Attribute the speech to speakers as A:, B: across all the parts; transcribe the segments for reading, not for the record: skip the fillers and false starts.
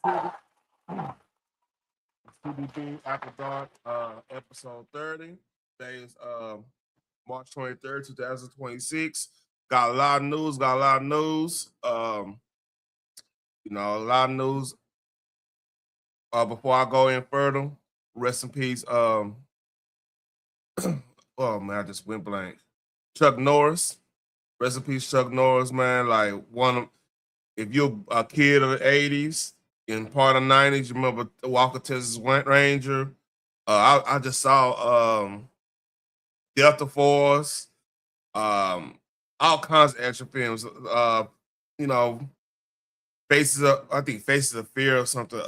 A: TTB After Dark, episode 30. Today is March 23rd, 2026. Got a lot of news, a lot of news. Before I go in further, rest in peace. Oh man, I just went blank. Chuck Norris. Rest in peace, Chuck Norris, man. Like if you're a kid of the 80s and part of the 90s, you remember Walker Texas Ranger. I just saw Delta Force, all kinds of action films. You know, Faces of Fear or something.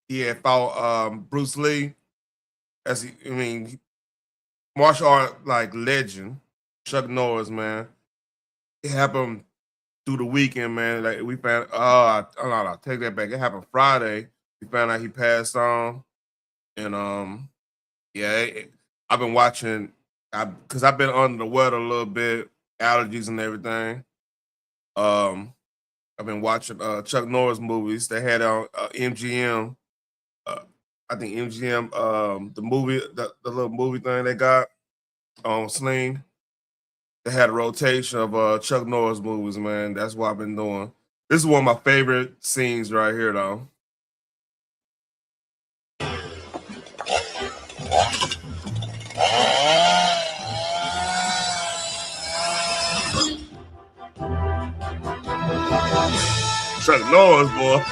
A: He had fought Bruce Lee martial art like legend, Chuck Norris, man. It happened through the weekend, man. Like we found I take that back. It happened Friday. We found out he passed on. And yeah, I've been watching because I've been under the weather a little bit, allergies and everything. I've been watching Chuck Norris movies. They had on MGM. Uh, I think MGM, the movie, the little movie thing they got on Sling. They had a rotation of Chuck Norris movies, man. That's what I've been doing. This is one of my favorite scenes right here, though. Chuck Norris, boy.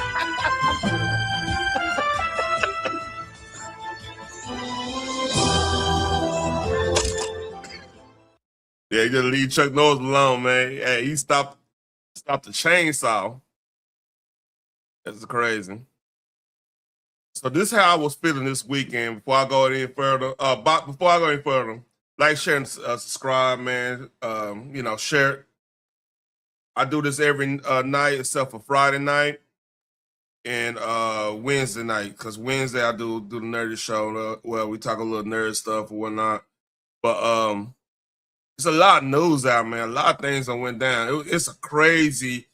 A: Yeah, you just leave Chuck Norris alone, man. Hey, he stopped the chainsaw. That's crazy. So this is how I was feeling this weekend. Before I go any further, like, share, and subscribe, man. Share. I do this every night except for Friday night and Wednesday night, because Wednesday I do the nerdy show. Well, we talk a little nerd stuff or whatnot. But it's a lot of news out, man. A lot of things that went down. It's a crazy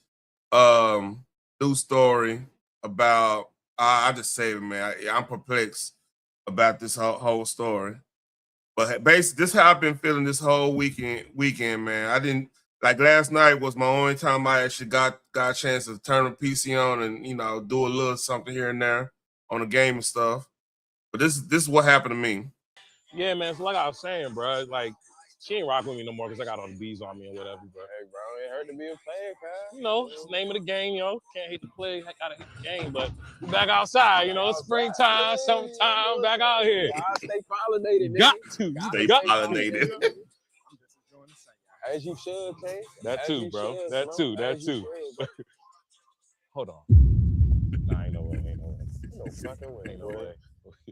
A: news story about. I just say it, man. I'm perplexed about this whole story. But basically, this is how I've been feeling this whole weekend, man. I didn't like last night was my only time I actually got a chance to turn the PC on and do a little something here and there on the game and stuff. But this is what happened to me.
B: Yeah, man. So like I was saying, bro, like she ain't rocking with me no more because I got all the bees on me and whatever. But
C: hey, bro, it hurt to be a player, cuz.
B: It's the name of the game, Can't hate the play, I gotta hit the game. But we back outside, springtime, summertime, back out here.
C: Gotta stay pollinated, nigga.
B: Got to.
A: Stay pollinated.
C: As you should, Kay.
B: That too, bro. That too. Hold on. Nah, ain't no way.
C: No fucking way.
B: Ain't no way.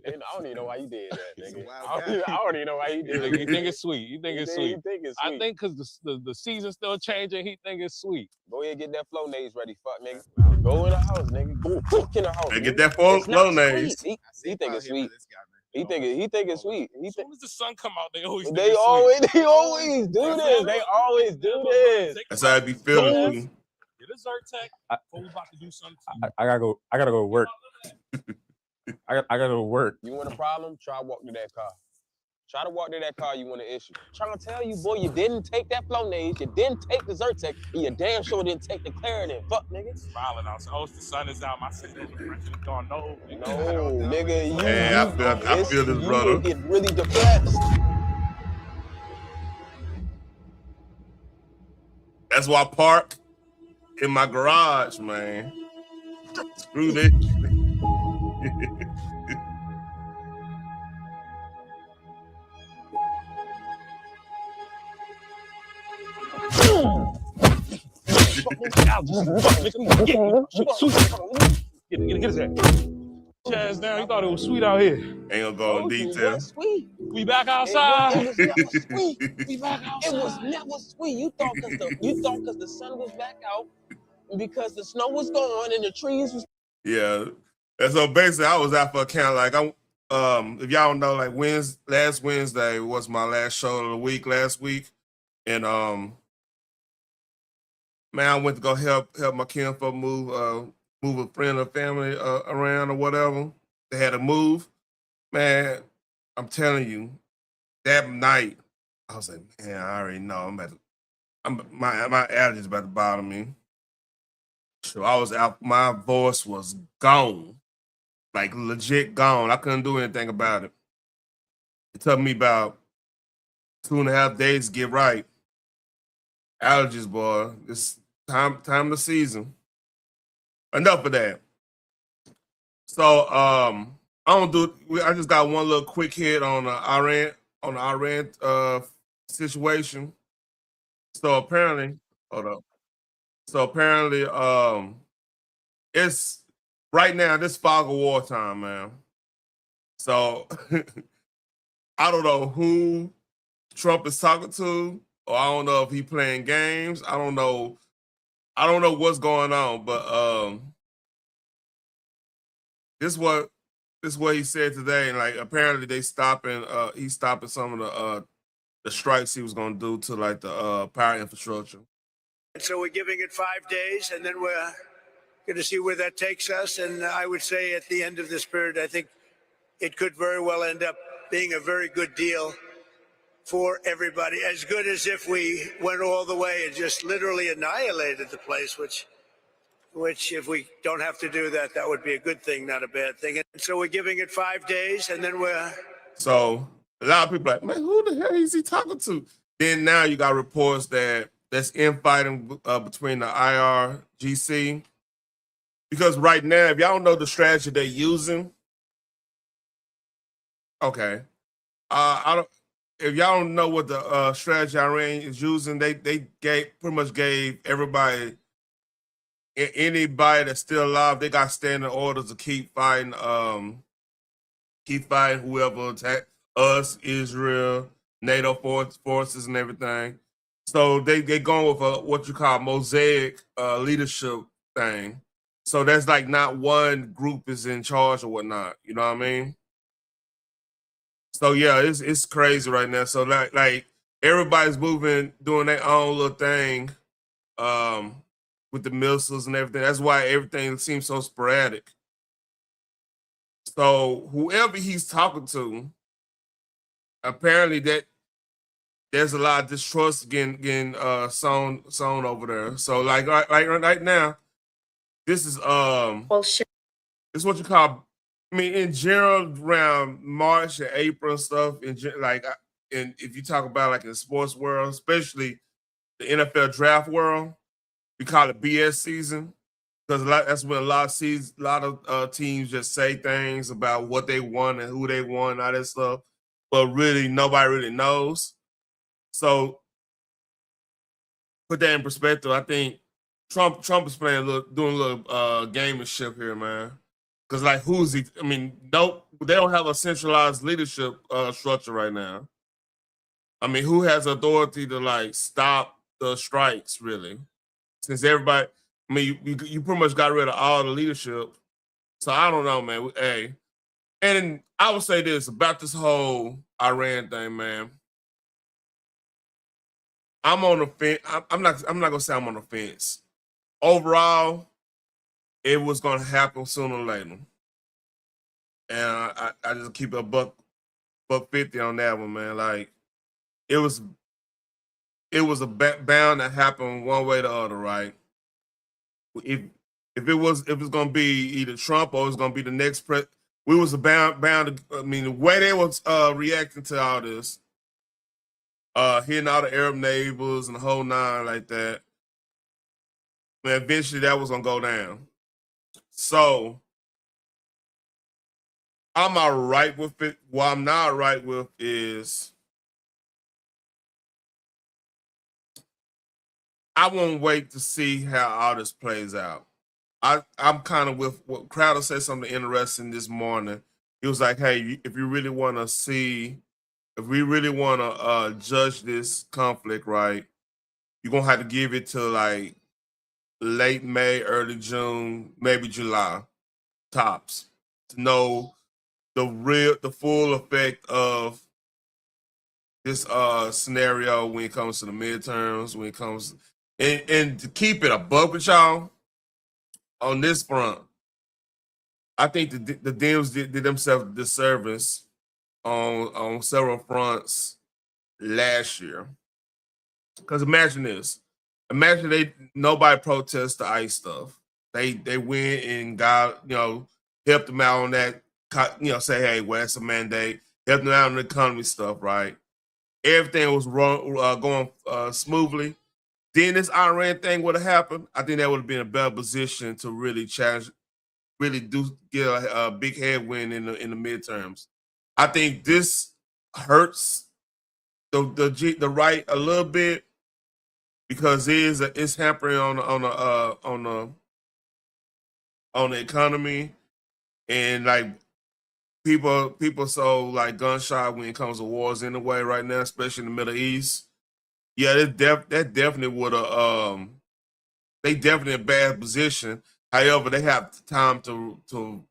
C: I don't even know why you did that, nigga. I don't even know why you did it.
B: You think it's sweet. You think it's sweet. I think because the season's still changing, he think it's sweet.
C: Go ahead and get that Flonase ready, fuck, nigga. Go in the house, nigga. Go fuck in the house.
A: And get that Flonase.
C: He think it's sweet. He think it's sweet.
B: As soon as the sun come out, they always
C: do this. They always do this.
A: That's how I be feeling.
B: Get a Zyrtec. We about to do something.
D: I gotta go to work. I gotta go to work.
C: You want a problem? Try walk to that car. Try to walk to that car, you want an issue. Trying to tell you, boy, you didn't take that Flonase, you didn't take the Zyrtec, and you damn sure didn't take the Claritin. Fuck, nigga.
B: Smiling out. So, the sun is out. My sister's gone. No,
C: nigga.
A: I feel this, brother.
C: You get really depressed.
A: That's why I park in my garage, man. Screw this.
B: Get his head. Chaz down. He thought it was sweet out here.
A: Ain't gonna go in detail.
C: Sweet.
B: We back outside.
C: It was never sweet.
B: We back outside.
C: It was never sweet. You thought because the sun was back out, because the snow was gone and the trees was.
A: Yeah. And so basically, I was out for a count. Like if y'all don't know, like last Wednesday was my last show of the week last week, and man, I went to go help my kinfolk move move a friend or family around or whatever. They had to move. Man, I'm telling you, that night, I was like, man, I already know my allergies about to bother me. So I was out, my voice was gone. Like legit gone. I couldn't do anything about it. It took me about 2.5 days to get right. Allergies, boy. It's time of the season. Enough of that. So I just got one little quick hit on the Iran situation. So apparently, hold up. So apparently, it's right now this fog of war time, man. So I don't know who Trump is talking to, or I don't know if he playing games. I don't know. I don't know what's going on, but this what he said today, and like apparently they stopping. He's stopping some of the strikes he was going to do to like the power infrastructure.
E: And so we're giving it 5 days, and then we're going to see where that takes us. And I would say at the end of this period, I think it could very well end up being a very good deal for everybody, as good as if we went all the way and just literally annihilated the place, which if we don't have to do that, that would be a good thing, not a bad thing. And so we're giving it 5 days, and then we're...
A: So a lot of people are like, man, who the hell is he talking to? Then now you got reports that there's infighting between the IRGC. Because right now, if y'all don't know the strategy they're using, okay. I don't. If y'all don't know what the strategy Iran is using, they pretty much gave everybody, anybody that's still alive, they got standing orders to keep fighting whoever attack us, Israel, NATO forces, and everything. So they going with a what you call mosaic leadership thing. So that's like not one group is in charge or whatnot. You know what I mean? So yeah, it's crazy right now. So like everybody's moving, doing their own little thing, with the missiles and everything. That's why everything seems so sporadic. So whoever he's talking to, apparently that there's a lot of distrust getting sown over there. So like right now, this is
F: Well, shit.
A: it's what you call. I mean, in general, around March and April and stuff, and if you talk about like in the sports world, especially the NFL draft world, we call it BS season because that's when a lot of teams just say things about what they won and who they won, and all that stuff, but really nobody really knows. So put that in perspective. I think Trump is doing a little gamemanship here, man. Because like, who's he? I mean, nope, they don't have a centralized leadership structure right now. I mean, who has authority to like stop the strikes? Really, since everybody, I mean, you pretty much got rid of all the leadership. So I don't know, man. Hey, and I would say this about this whole Iran thing, man. I'm on the fence. I'm not gonna say I'm on the fence. Overall, it was gonna happen sooner or later, and I just keep a buck 50 on that one, man. Like it was bound to happen one way or the other, right? If it was gonna be either Trump or it was gonna be the next we was bound to. I mean, the way they was reacting to all this, hitting all the Arab neighbors and the whole nine like that. Man, eventually that was gonna go down. So I'm all right with it. What I'm not right with is I won't wait to see how all this plays out. I'm kind of with what Crowder said something interesting this morning. He was like, hey, if we really want to judge this conflict, right, you're going to have to give it to like late May, early June, maybe July, tops, to know the full effect of this scenario when it comes to the midterms, when it comes and to keep it above with y'all. on this front, I think the Dems did themselves a disservice on several fronts last year. Because imagine this. Imagine nobody protests the ICE stuff. They went and got, helped them out on that, say, hey, well, that's a mandate. Helped them out on the economy stuff, right? Everything was going smoothly. Then this Iran thing would have happened. I think that would have been a better position to really challenge, really get a big headwind in the midterms. I think this hurts the right a little bit because it's hampering on the economy, and like people so like gun shy when it comes to wars anyway right now, especially in the Middle East. Yeah, that definitely would have they definitely in a bad position. However, they have time to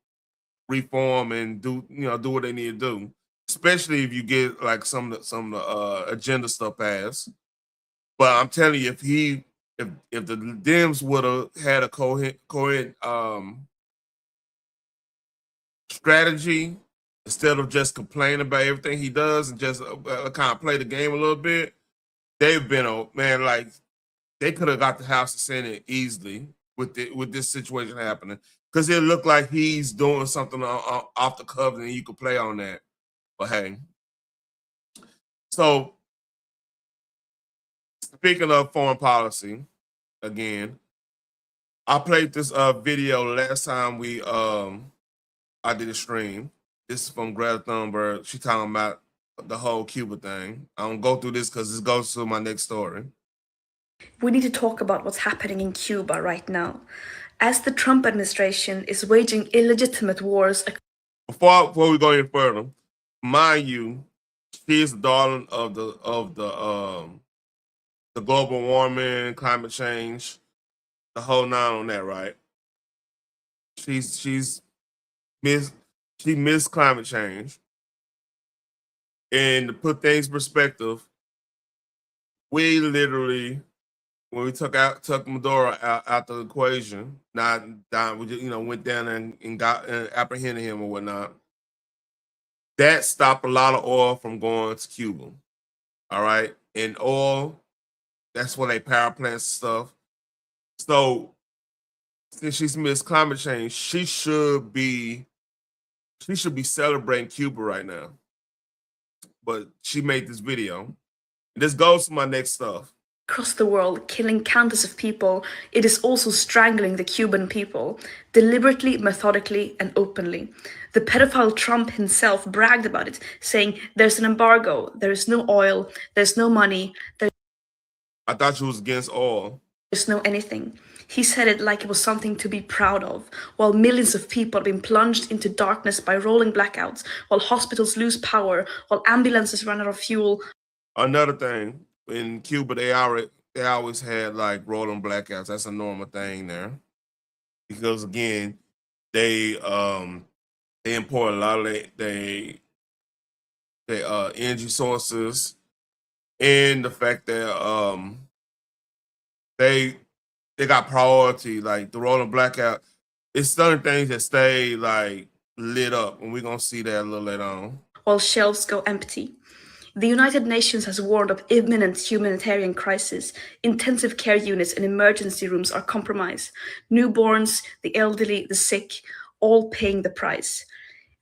A: reform and do what they need to do, especially if you get like some of the agenda stuff passed. But I'm telling you, if the Dems would have had a coherent strategy instead of just complaining about everything he does and just kind of play the game a little bit, they've been like they could have got the House and Senate easily with this situation happening, because it looked like he's doing something off the cuff and you could play on that. But hey, so speaking of foreign policy, again, I played this video last time I did a stream. This is from Greta Thunberg. She talking about the whole Cuba thing. I don't go through this because this goes to my next story.
F: We need to talk about what's happening in Cuba right now, as the Trump administration is waging illegitimate wars.
A: Before we go any further, mind you, she is the darling of the global warming, climate change, the whole nine on that, right? She missed climate change. And to put things in perspective, we literally, when we took Maduro out the equation, we just, went down and got apprehended him or whatnot. That stopped a lot of oil from going to Cuba. All right, and oil, that's where they power plants and stuff. So since she's missed climate change, she should be celebrating Cuba right now. But she made this video. This goes to my next stuff.
F: Across the world, killing countless of people, it is also strangling the Cuban people, deliberately, methodically, and openly. The pedophile Trump himself bragged about it, saying, there's an embargo, there is no oil, there's no money,
A: I thought you was against oil.
F: There's no anything. He said it like it was something to be proud of, while millions of people have been plunged into darkness by rolling blackouts, while hospitals lose power, while ambulances run out of fuel.
A: Another thing, in Cuba, they always had like rolling blackouts. That's a normal thing there, because again, they import a lot of their energy sources, and the fact that they got priority, like the rolling blackout. It's certain things that stay like lit up, and we're gonna see that a little later on.
F: While shelves go empty. The United Nations has warned of imminent humanitarian crisis. Intensive care units and emergency rooms are compromised. Newborns, the elderly, the sick, all paying the price.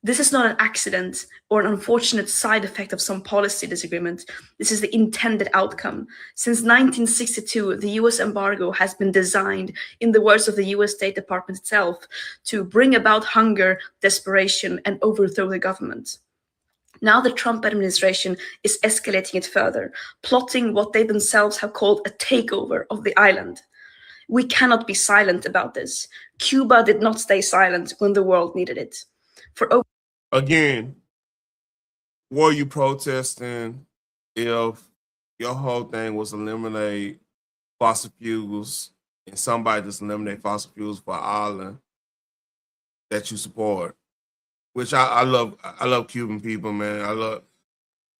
F: This is not an accident or an unfortunate side effect of some policy disagreement. This is the intended outcome. Since 1962, the US embargo has been designed, in the words of the US State Department itself, to bring about hunger, desperation, and overthrow the government. Now the Trump administration is escalating it further, plotting what they themselves have called a takeover of the island. We cannot be silent about this. Cuba did not stay silent when the world needed it.
A: Again, were you protesting if your whole thing was eliminate fossil fuels and somebody just eliminate fossil fuels for an island that you support? Which I love Cuban people, man.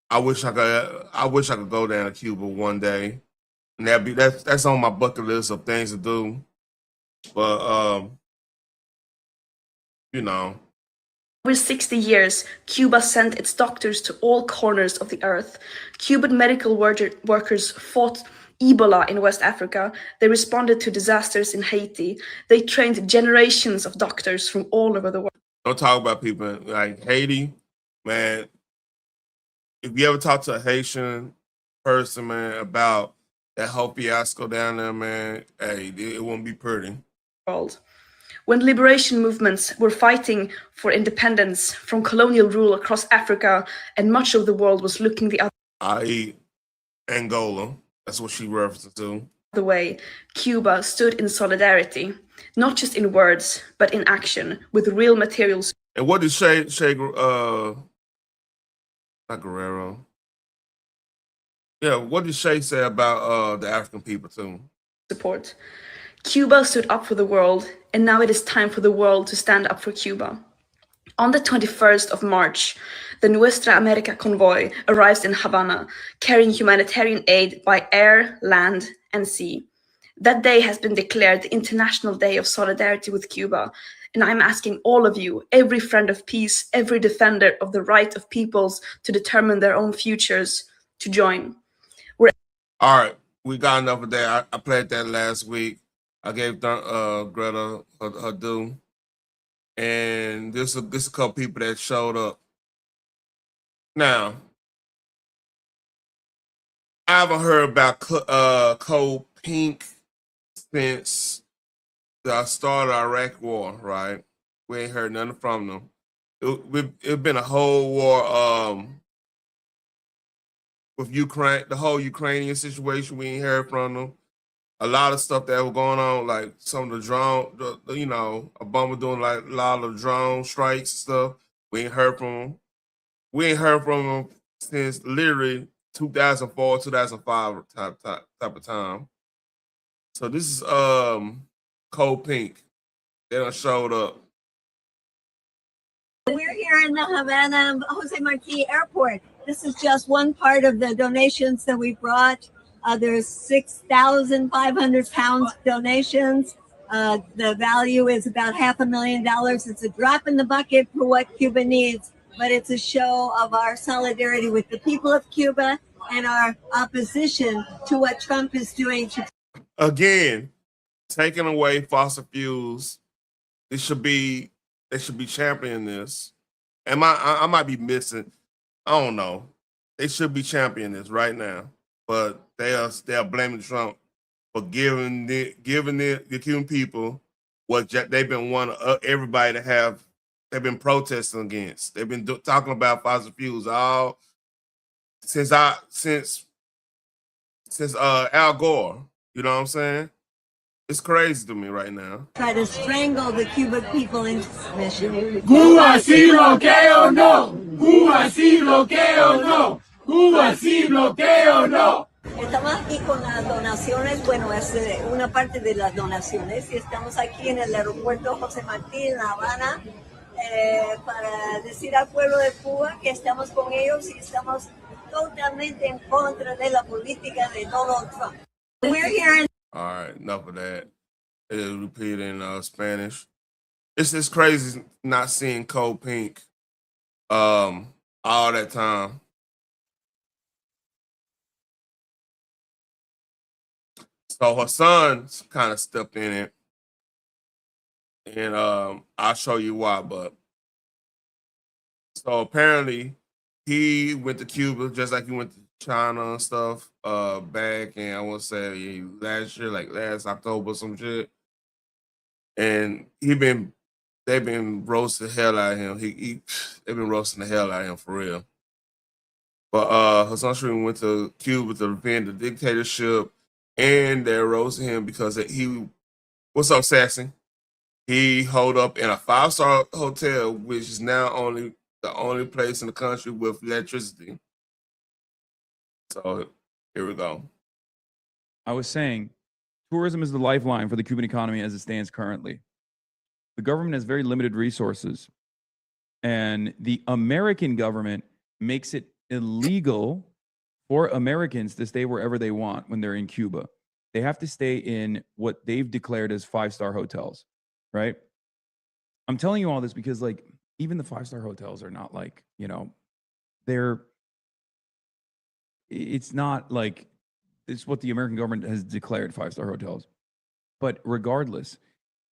A: I wish I could go down to Cuba one day, and that's on my bucket list of things to do. But you know.
F: Over 60 years, Cuba sent its doctors to all corners of the earth. Cuban medical workers fought Ebola in West Africa. They responded to disasters in Haiti. They trained generations of doctors from all over the world.
A: Don't talk about people like Haiti, man. If you ever talk to a Haitian person, man, about that whole fiasco down there, man, hey, it won't be pretty.
F: When liberation movements were fighting for independence from colonial rule across Africa, and much of the world was looking the
A: i.e. Angola, that's what she references to.
F: other way, Cuba stood in solidarity, not just in words, but in action, with real materials.
A: And what did not Guerrero. Yeah, what did Shay say about the African people too?
F: Support. Cuba stood up for the world, and now it is time for the world to stand up for Cuba. On the 21st of March, the Nuestra America convoy arrives in Havana, carrying humanitarian aid by air, land, and sea. That day has been declared the International Day of Solidarity with Cuba, and I'm asking all of you, every friend of peace, every defender of the right of peoples to determine their own futures, to join.
A: All right, we got enough of that. I played that last week. I gave Greta her due, and this a couple people that showed up. Now, I haven't heard about Cold Pink since the start of the Iraq War, right? We ain't heard nothing from them. It's been a whole war with Ukraine, the whole Ukrainian situation. We ain't heard from them. A lot of stuff that was going on, like some of the drone, Obama doing like a lot of drone strikes and stuff. We ain't heard from them. We ain't heard from them since literally 2004, 2005 type of time. So this is Cold Pink. They done showed up.
G: We're here in the Havana Jose Marti Airport. This is just one part of the donations that we brought. There's 6,500 pounds donations. The value is about $500,000. It's a drop in the bucket for what Cuba needs, but it's a show of our solidarity with the people of Cuba and our opposition to what Trump is doing.
A: Again, taking away fossil fuels. They should be championing this. I might be missing. I don't know. They should be championing this right now. But they are blaming Trump for giving the Cuban people what they've been wanting everybody to have. They've been protesting against. They've been talking about fossil fuels all since Al Gore. You know what I'm saying? It's crazy to me right now.
G: Try to strangle the Cuban people into submission.
H: Cuba sí bloqueo no. Cuba sí bloqueo no. Cuba sí bloqueo no.
G: Estamos aquí con las donaciones, bueno, es una parte de las donaciones y estamos aquí en el aeropuerto José Martí en La Habana para decir al pueblo de Cuba que estamos con ellos y estamos totalmente en contra de la política de Donald Trump. We're here in
A: All right, enough of that. It is repeated in Spanish. It's just crazy not seeing Cold Pink all that time. So her son kind of stepped in it, and I'll show you why. But so apparently he went to Cuba just like he went to China and stuff back in, I want to say last year, like last October or some shit. And they've been roasting the hell out of him. They've been roasting the hell out of him for real. But Hassan Shreen went to Cuba to defend the dictatorship, and they're roasting him because what's up, Sassy? He holed up in a 5-star hotel, which is now the only place in the country with electricity. So here we go.
I: I was saying, tourism is the lifeline for the Cuban economy as it stands currently. The government has very limited resources, and the American government makes it illegal for Americans to stay wherever they want when they're in Cuba. They have to stay in what they've declared as 5-star hotels, right? I'm telling you all this because like even the 5-star hotels are not like, you know, it's not like it's what the American government has declared 5-star hotels. But regardless,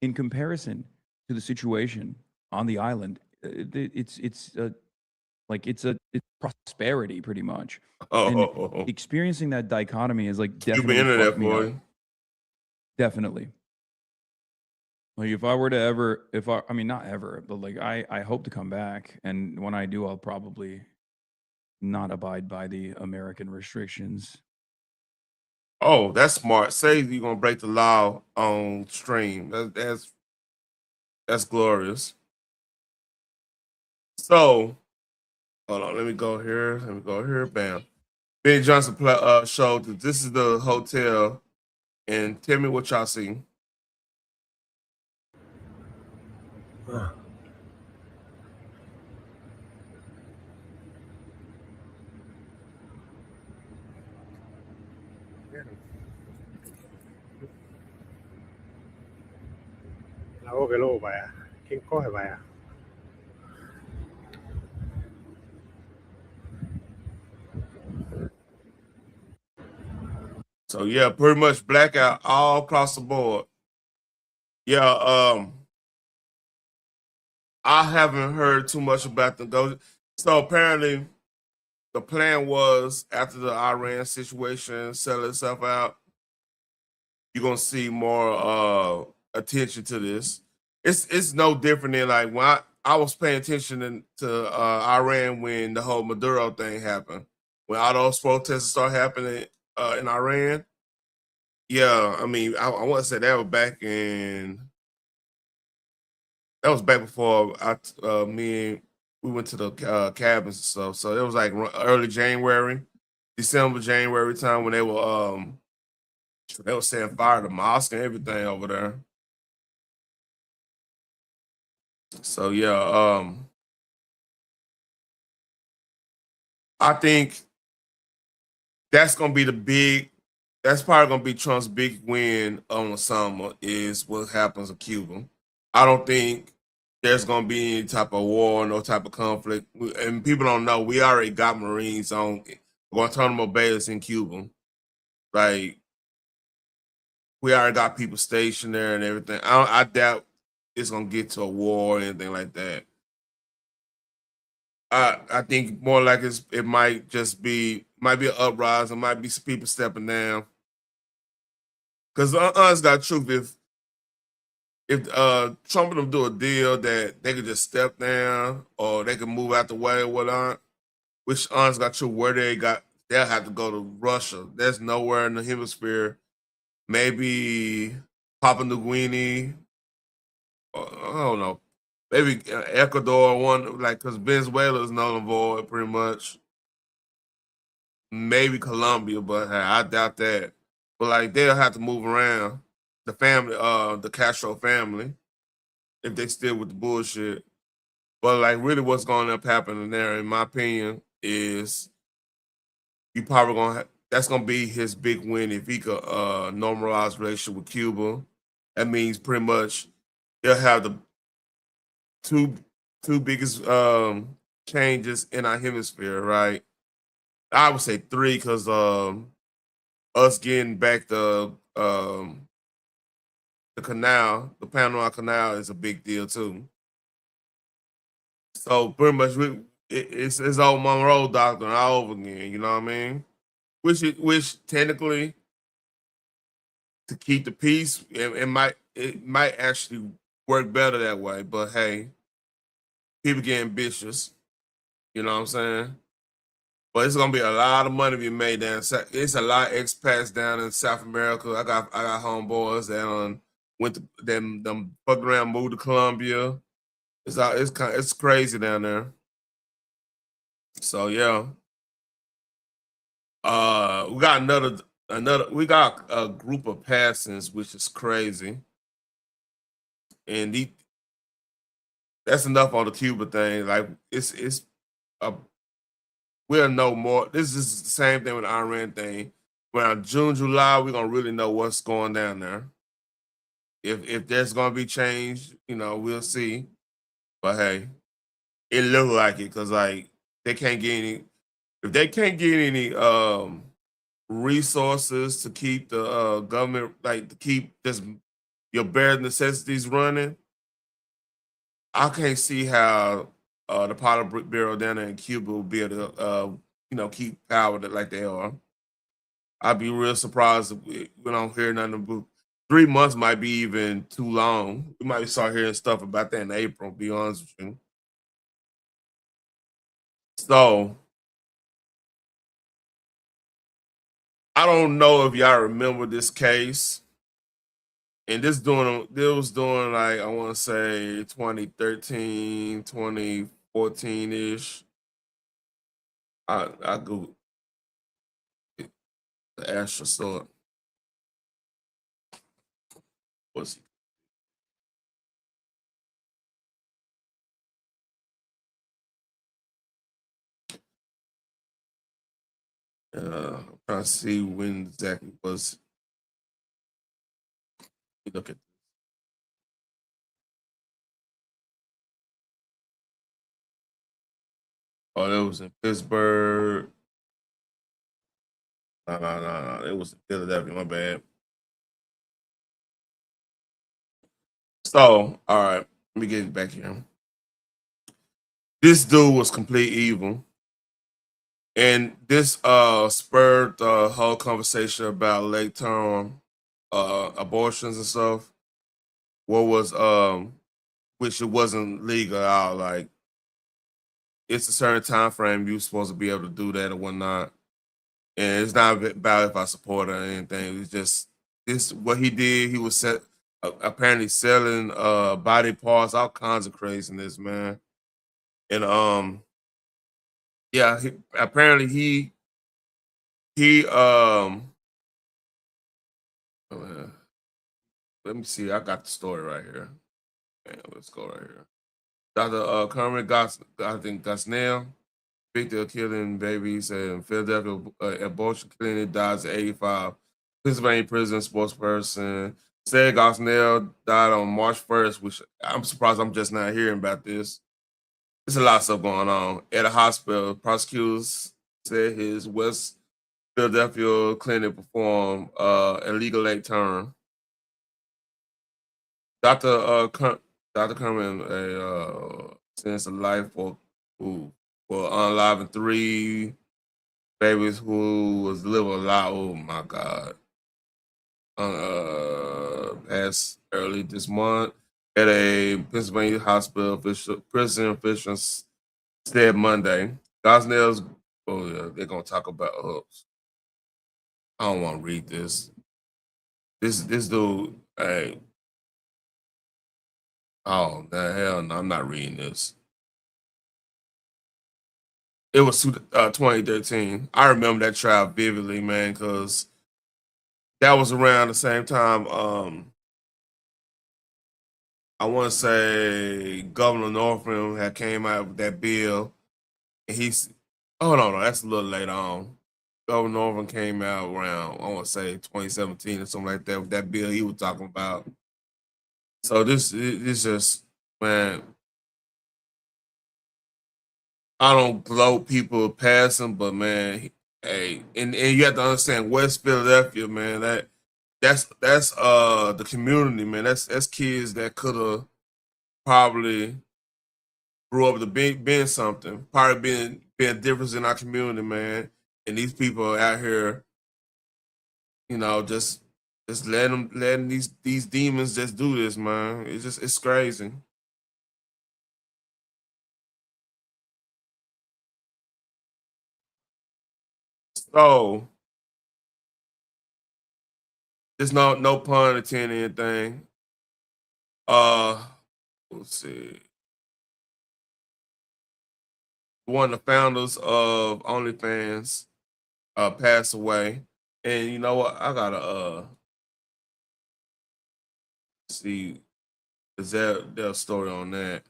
I: in comparison to the situation on the island, it's prosperity pretty much. And experiencing that dichotomy is like
A: Cuban
I: definitely
A: internet
I: fucked me
A: for
I: up.
A: you.
I: Definitely. Like if I were to ever, I mean not ever, but like I hope to come back, and when I do, I'll probably not abide by the American restrictions.
A: Oh, that's smart. Say you're gonna break the law on stream. That's glorious. So hold on, let me go here. Let me go here. Bam. Ben Johnson showed that this is the hotel, and tell me what y'all see.
J: L'avevo che lo vai. Che cosa vai?
A: So yeah, pretty much blackout all across the board. Yeah, I haven't heard too much about the go. So apparently the plan was after the Iran situation settled itself out, you're gonna see more attention to this. It's no different than like when I was paying attention to Iran when the whole Maduro thing happened. When all those protests started happening in Iran. Yeah, I mean, I want to say that was back before we went to the cabins and stuff. So it was like early January, December, January time when they were setting fire to mosque and everything over there. So yeah, I think that's gonna be that's probably gonna be Trump's big win on the summer is what happens in Cuba. I don't think there's gonna be any type of war, no type of conflict. And people don't know we already got Marines on Guantanamo Bay in Cuba. Like we already got people stationed there and everything. I doubt it's gonna get to a war or anything like that. I think more like it might just be an uprising, might be some people stepping down. Because honest got truth, if Trump and them do a deal that they could just step down or they could move out the way or whatnot, which honest got true where they'll have to go to Russia. There's nowhere in the hemisphere. Maybe Papua New Guinea, I don't know. Maybe Ecuador one like because Venezuela is null and void pretty much. Maybe Colombia, but I doubt that. But like they'll have to move around the family, the Castro family, if they still with the bullshit. But like really what's going to happening there, in my opinion, is you probably that's gonna be his big win if he could normalize relationship with Cuba. That means pretty much he'll have the two biggest changes in our hemisphere, right? I would say three because us getting back the canal, the Panama Canal is a big deal too. So pretty much it's old Monroe doctrine all over again. You know what I mean? Which technically to keep the peace, it might actually work better that way. But hey, people get ambitious. You know what I'm saying? But it's gonna be a lot of money being made down. It's a lot of expats down in South America. I got homeboys that went to them fucked around, moved to Colombia. It's crazy down there. So yeah. We got we got a group of passings, which is crazy. And that's enough on the Cuba thing. Like we'll know more. This is the same thing with the Iran thing. Around June, July, we're gonna really know what's going down there. If there's gonna be change, we'll see. But hey, it look like it because like they can't get any. If they can't get any resources to keep the government, like to keep just your bare necessities running, I can't see how the Politburo down there in Cuba will be able to keep power like they are. I'd be real surprised if we don't hear nothing about 3 months might be even too long. We might start hearing stuff about that in April, to be honest with you. So I don't know if y'all remember this case. And this was doing like I want to say 2013, 2014 ish. I go the Astra sword. Was I'm trying to see when exactly was. Look at. Oh, that was in Pittsburgh. No. It was in Philadelphia. My bad. So, all right, let me get back here. This dude was complete evil, and this spurred the whole conversation about late term abortions and stuff. What was which it wasn't legal at all. Like it's a certain time frame you're supposed to be able to do that or whatnot. And it's not about if I support it or anything. It's just this what he did. He was apparently selling body parts, all kinds of craziness, man. And yeah, apparently he uh, let me see. I got the story right here. Man, let's go right here. Dr. Carmen I think Gosnell, victim of killing babies in Philadelphia abortion clinic, dies at 85. Pennsylvania prison spokesperson said Gosnell died on March 1st, which I'm surprised I'm just not hearing about this. There's a lot of stuff going on. At a hospital, prosecutors said his West Philadelphia clinic performed illegal late term. Dr. Dr. Kerman sentenced to life for unaliving 3 babies who was living a lot. Oh my God. Passed early this month at a Pennsylvania hospital prison officials said Monday. Gosnell's, oh yeah, they're gonna talk about I don't want to read this. This dude, hey, oh the hell no, I'm not reading this. It was 2013. I remember that trial vividly, man, because that was around the same time. I want to say Governor Northam had came out with that bill, and he's. Oh no, that's a little later on. Governor Northam came out around I want to say 2017 or something like that with that bill he was talking about. So this just man, I don't gloat people passing, but man, hey, and you have to understand West Philadelphia, man. That's the community, man. That's kids that could have probably grew up to being something, probably being a difference in our community, man. And these people out here, just letting these demons just do this, man. It's crazy. So there's no pun intended anything. Uh, let's see. One of the founders of Onlyfans passed away, and you know what? I gotta see. Is there a story on that?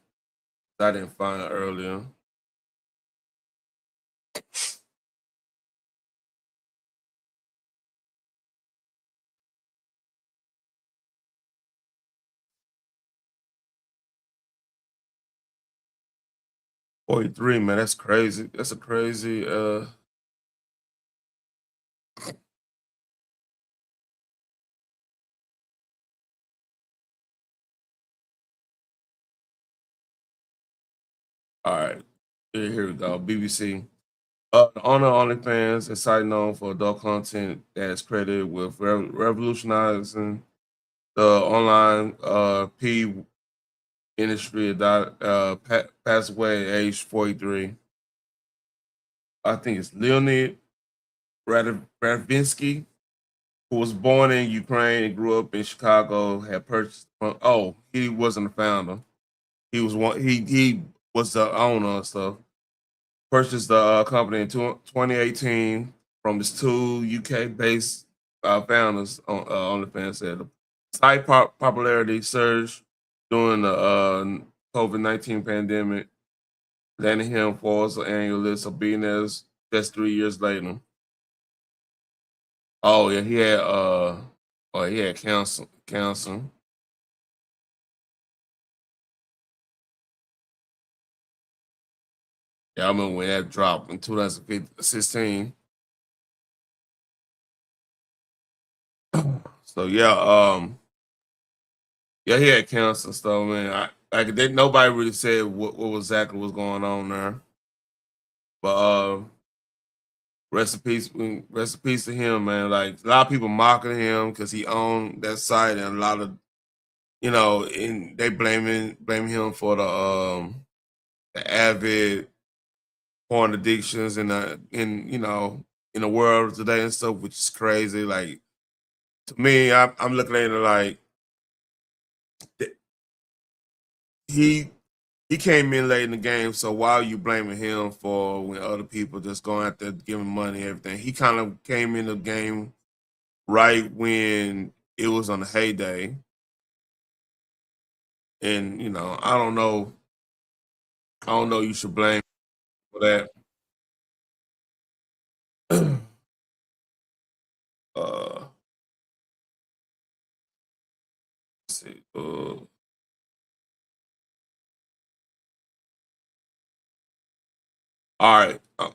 A: I didn't find it earlier. 43, man. That's crazy. That's a crazy. All right. Here we go. BBC. The owner of Onlyfans is site known for adult content that is credited with revolutionizing the online P industry. Passed away at age 43. I think it's Leonid Radvinsky, who was born in Ukraine and grew up in Chicago. Had purchased. He wasn't the founder. He was one. He was the owner and stuff. Purchased the company in 2018 from his two UK-based founders. On the fan said the site popularity surged during the COVID-19 pandemic, landing him Forbes annual list of billionaires just 3 years later. Oh yeah, he had cancer. Yeah, I remember when that dropped in 2016. So yeah, he had cancer and stuff, man. Nobody really said what exactly was going on there. But rest in peace to him, man. Like a lot of people mocking him because he owned that site, and a lot of and they blaming him for the avid porn addictions in the world today and stuff, which is crazy. Like to me, I'm looking at it like he came in late in the game, so why are you blaming him for when other people just going out there giving money and everything? He kind of came in the game right when it was on the heyday. And I don't know. You should blame for that. Let's see. All right. I'm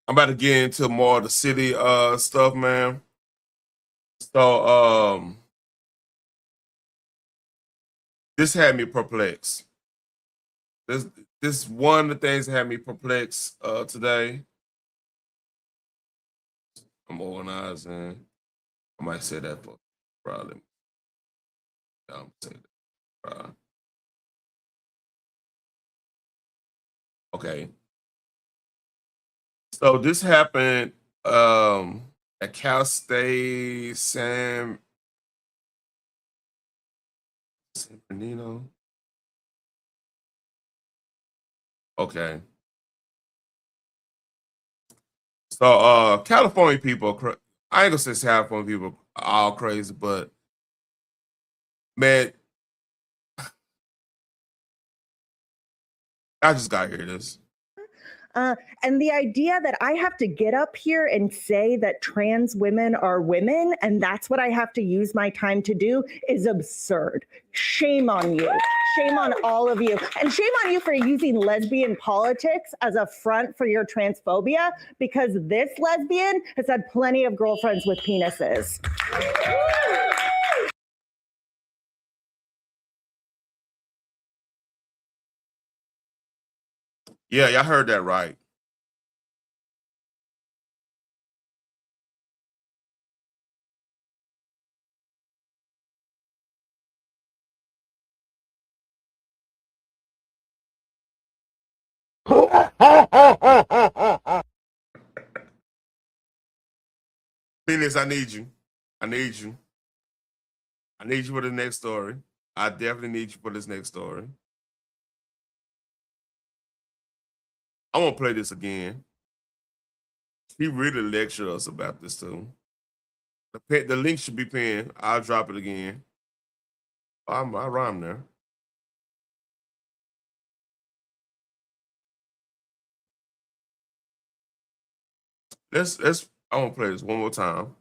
A: about to get into more of the city stuff, man. So this had me perplexed. This one of the things that had me perplexed today. I'm organizing. I might say that for probably. I'm saying that. Okay. So this happened at Cal State San Bernardino. Okay. So California people, I ain't gonna say California people are all crazy, but man, I just gotta hear this.
K: And the idea that I have to get up here and say that trans women are women and that's what I have to use my time to do is absurd. Shame on you. Shame on all of you. And shame on you for using lesbian politics as a front for your transphobia, because this lesbian has had plenty of girlfriends with penises.
A: Yeah, y'all heard that right. Phoenix, I need you. I need you. I need you for the next story. I definitely need you for this next story. I want to play this again. He really lectured us about this too. The link should be pinned. I'll drop it again. I rhyme there. Let's. I want to play this one more time.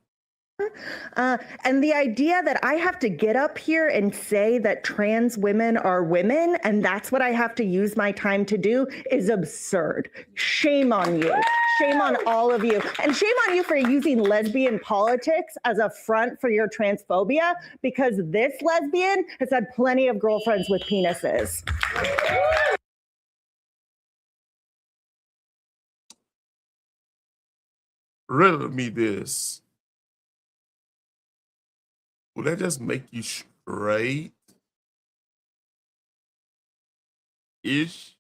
K: And the idea that I have to get up here and say that trans women are women and that's what I have to use my time to do is absurd. Shame on you. Shame on all of you. And shame on you for using lesbian politics as a front for your transphobia, because this lesbian has had plenty of girlfriends with penises.
A: Riddle me this. Will that just make you straight? Ish?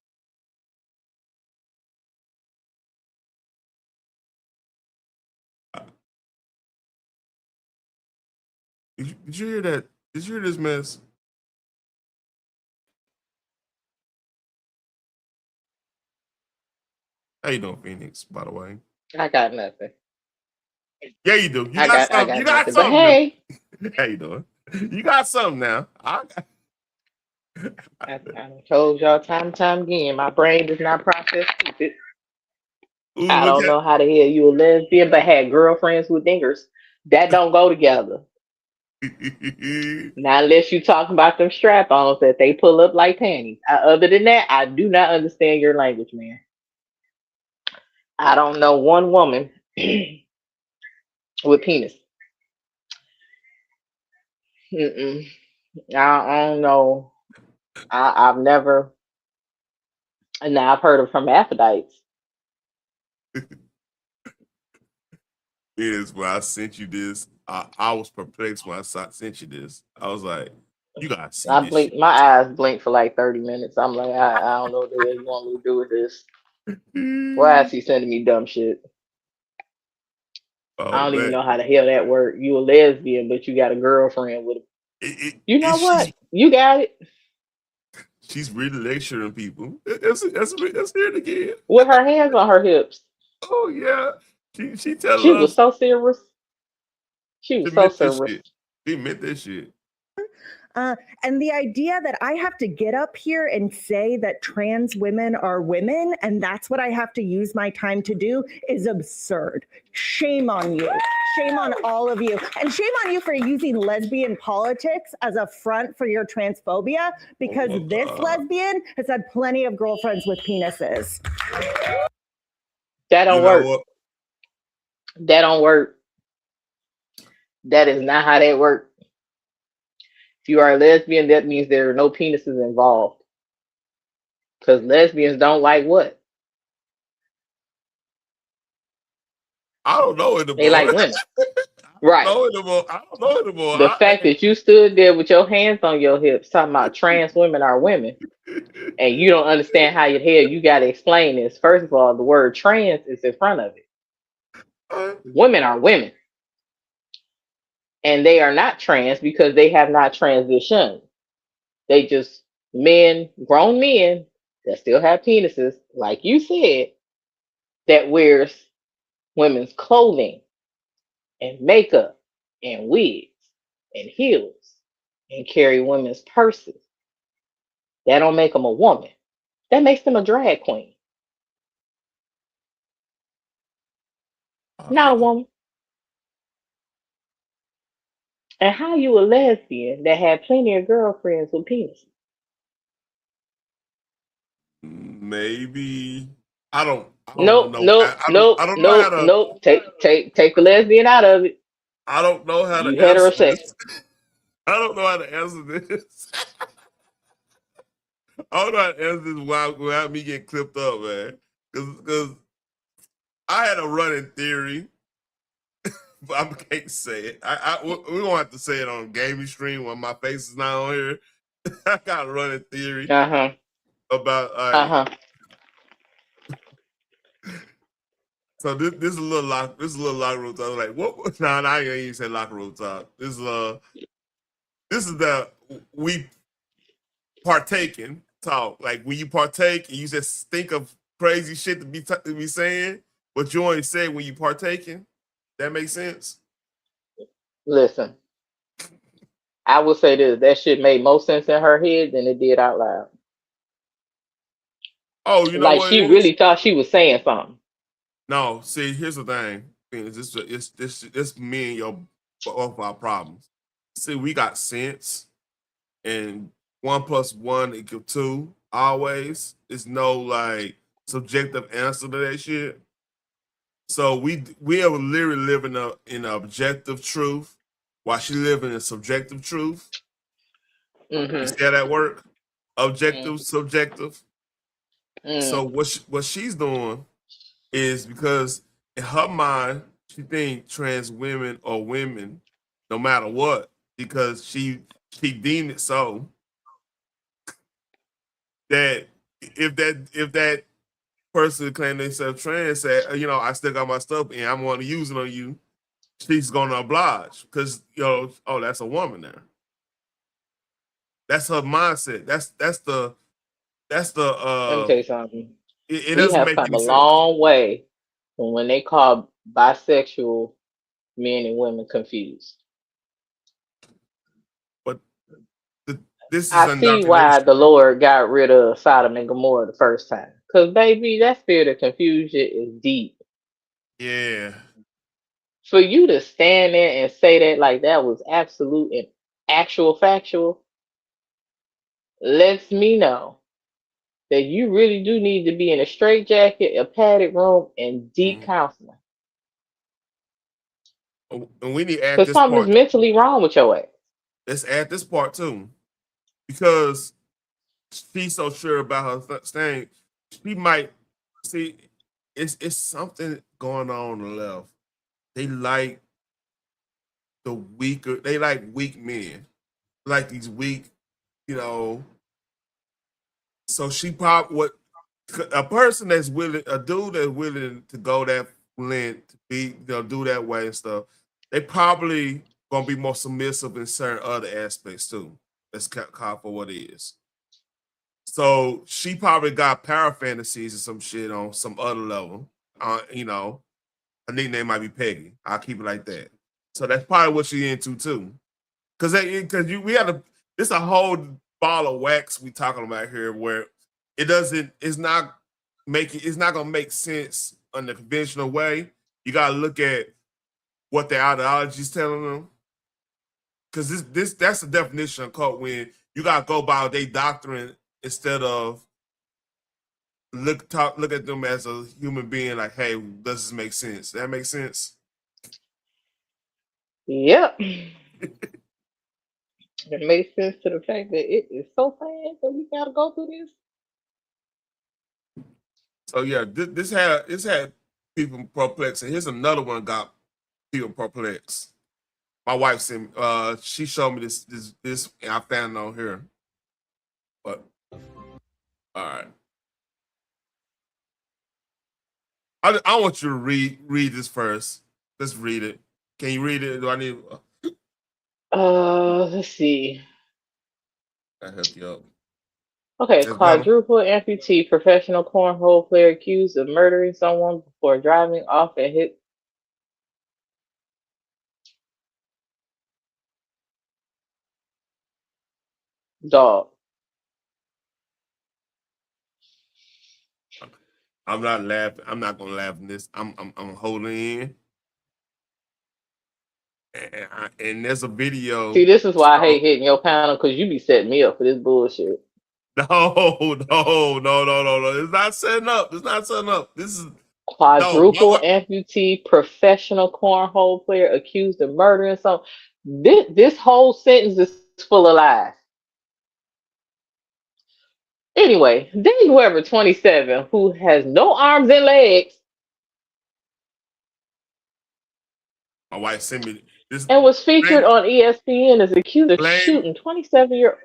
A: Did you hear that? Did you hear this mess? How you doing, Phoenix, by the way?
L: I got nothing.
A: Yeah, you do. You
L: I
A: got
L: got
A: something. You got
L: nothing. But
A: something.
L: hey,
A: How you doing? You got something now.
L: I told y'all time and time again, my brain does not process stupid.
A: Ooh,
L: I
A: what
L: don't know how the hell you a lesbian, but had girlfriends with dingers. That don't go together. Not unless you talking about them strap-ons that they pull up like panties. Other than that, I do not understand your language, man. I don't know one woman with penis. Mm-mm. I don't know. I've never. Now I've heard of hermaphrodites.
A: Is when I sent you this. I was perplexed when I sent you this. I was like, you gotta see
L: I
A: this
L: blink.
A: shit.
L: My eyes blink for like 30 minutes. I'm like, I don't know what the hell you want me to do with this. Why is he sending me dumb shit? I
A: Oh
L: don't even
A: man,
L: know how the hell that works. You a lesbian, but you got a girlfriend with a. You know what? You got it.
A: She's really lecturing people. Let's hear it again.
L: With her hands on her hips.
A: Oh yeah, she telling
L: She was
A: us
L: so serious. She
A: she
L: was so
A: meant this
L: serious.
A: shit. She meant this shit.
K: And the idea that I have to get up here and say that trans women are women and that's what I have to use my time to do is absurd. Shame on you. Shame on all of you. And shame on you for using lesbian politics as a front for your transphobia, because this lesbian has had plenty of girlfriends with penises.
L: That don't
A: You know
L: work.
A: what?
L: That don't work. That is not how that works. If you are a lesbian, that means there are no penises involved. Because lesbians don't like what?
A: I don't know
L: They
A: anymore.
L: like women. Right.
A: I don't know anymore.
L: The fact that you stood there with your hands on your hips talking about trans women are women, and you don't understand how the hell you got to explain this. First of all, the word trans is in front of it. Women are women. And they are not trans because they have not transitioned. They just grown men that still have penises, like you said, that wears women's clothing and makeup and wigs and heels and carry women's purses. That don't make them a woman. That makes them a drag queen. Not a woman. And how you a lesbian that had plenty of girlfriends with penises?
A: Maybe I don't
L: Nope,
A: know.
L: nope, nope,
A: I don't know how
L: nope,
A: to.
L: nope. Take the lesbian out of it.
A: I don't know how
L: You
A: to answer
L: heterosexual.
A: this. I don't know how to answer this. I don't know how to answer this without me getting clipped up, man. Because I had a running theory, but I can't say it. We don't have to say it on gaming stream when my face is not on here. I got a running theory about So this is a little locker room talk. Like what? Nah, I ain't even say locker room talk. This is the we partaking talk. Like when you partake and you just think of crazy shit to be saying, but you only say when you partaking. That makes sense.
L: Listen, I will say this: that shit made more sense in her head than it did out loud.
A: Oh, you know
L: Like
A: what
L: she
A: it is?
L: really thought she was saying something.
A: No, see, here's the thing. It's me and your of our problems. See, we got sense, and 1 + 1 = 2. Always, it's no like subjective answer to that shit. So we are literally living in objective truth, while she living in subjective truth. You see how that work? Objective, subjective. So what she's doing is because in her mind she thinks trans women are women, no matter what, because she deemed it so that if that person claim themselves trans said, I still got my stuff and I'm going to use it on you, she's going to oblige because oh, that's a woman there. That's her mindset. That's the
L: Let me tell you something.
A: it
L: We
A: doesn't
L: have
A: make
L: come
A: any
L: a
A: sense.
L: long way from when they call bisexual men and women confused.
A: But this is
L: I see why
A: indoctrination.
L: the Lord got rid of Sodom and Gomorrah the first time. Because, baby, that spirit of confusion is deep.
A: Yeah.
L: For you to stand there and say that like that was absolute and actual factual lets me know that you really do need to be in a straitjacket, a padded room, and deep counseling.
A: And we need to add
L: Because
A: this
L: something's
A: part.
L: mentally wrong with your ass.
A: Let's add this part too, because she's so sure about her thing. She might see it's something going on the left. They like the weaker. They like weak men, like these weak, you know. So she probably what a person that's willing, a dude that's willing to go that length, to be, do that way and stuff. They probably gonna be more submissive in certain other aspects too. Let's call for what it is. So she probably got power fantasies or some shit on some other level. Her nickname might be Peggy. I'll keep it like that. So that's probably what she into too. We had it's a whole ball of wax we talking about here where it's not gonna make sense in the conventional way. You gotta look at what the ideology is telling them. Because that's the definition of cult, when you gotta go by their doctrine instead of look at them as a human being, like, hey, does this make sense? That makes sense?
L: Yep. It makes sense to the fact that it is so fast that we gotta go through this.
A: So yeah, this had people perplexed, and here's another one got people perplexed. My wife sent she showed me this and I found it on here. But all right. I want you to read this first. Let's read it. Can you read it? Do I need
L: Let's see.
A: I help you out?
L: Okay,
A: That's better.
L: quadruple amputee professional cornhole player accused of murdering someone before driving off and hit dog.
A: I'm not laughing. I'm not gonna laugh in this. I'm holding in. And there's a video.
L: See, this is why I
A: So,
L: hate hitting your panel because you be setting me up for this bullshit.
A: no. It's not setting up. It's not setting up. This is no.
L: Quadruple amputee professional cornhole player accused of murdering someone. This whole sentence is full of lies. Anyway, Dave Weber, 27, who has no arms and legs
A: My wife sent me this.
L: and was featured
A: Blame,
L: on ESPN, is accused of
A: blame,
L: shooting 27-year-old.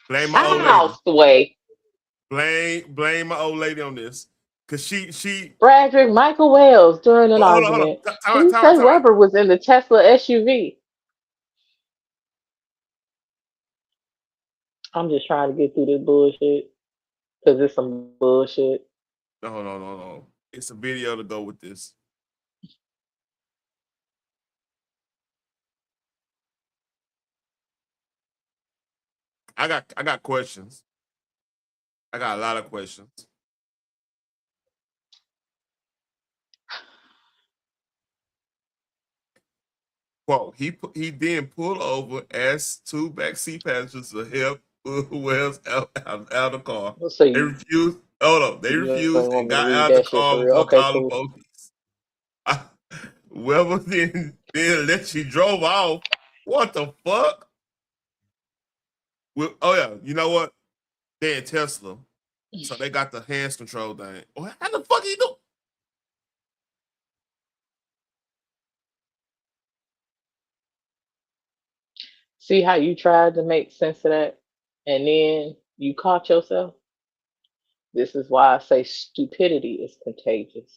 A: blame my old lady.
L: House way.
A: Blame my old lady on this, because she.
L: Bradrick Michael Wells during an
A: Hold on.
L: argument.
A: Time
L: Police
A: out.
L: say Weber was in the Tesla SUV. I'm just trying to get through this bullshit because it's some bullshit.
A: No. It's a video to go with this. I got questions. I got a lot of questions. quote, he then pulled over, asked two backseat passengers to help Wells out of the car.
L: So
A: They
L: you
A: refused. Hold up. They
L: you
A: refused
L: don't want
A: and
L: me to
A: got
L: read
A: out of the
L: that shit
A: car
L: for real?
A: before
L: Okay,
A: calling
L: cool.
A: police. Weber then let she drove off. What the fuck? Well, oh yeah, you know what? They in Tesla, so they got the hands control thing. How the fuck he do?
L: See how you tried to make sense of that, and then you caught yourself. This is why I say stupidity is contagious.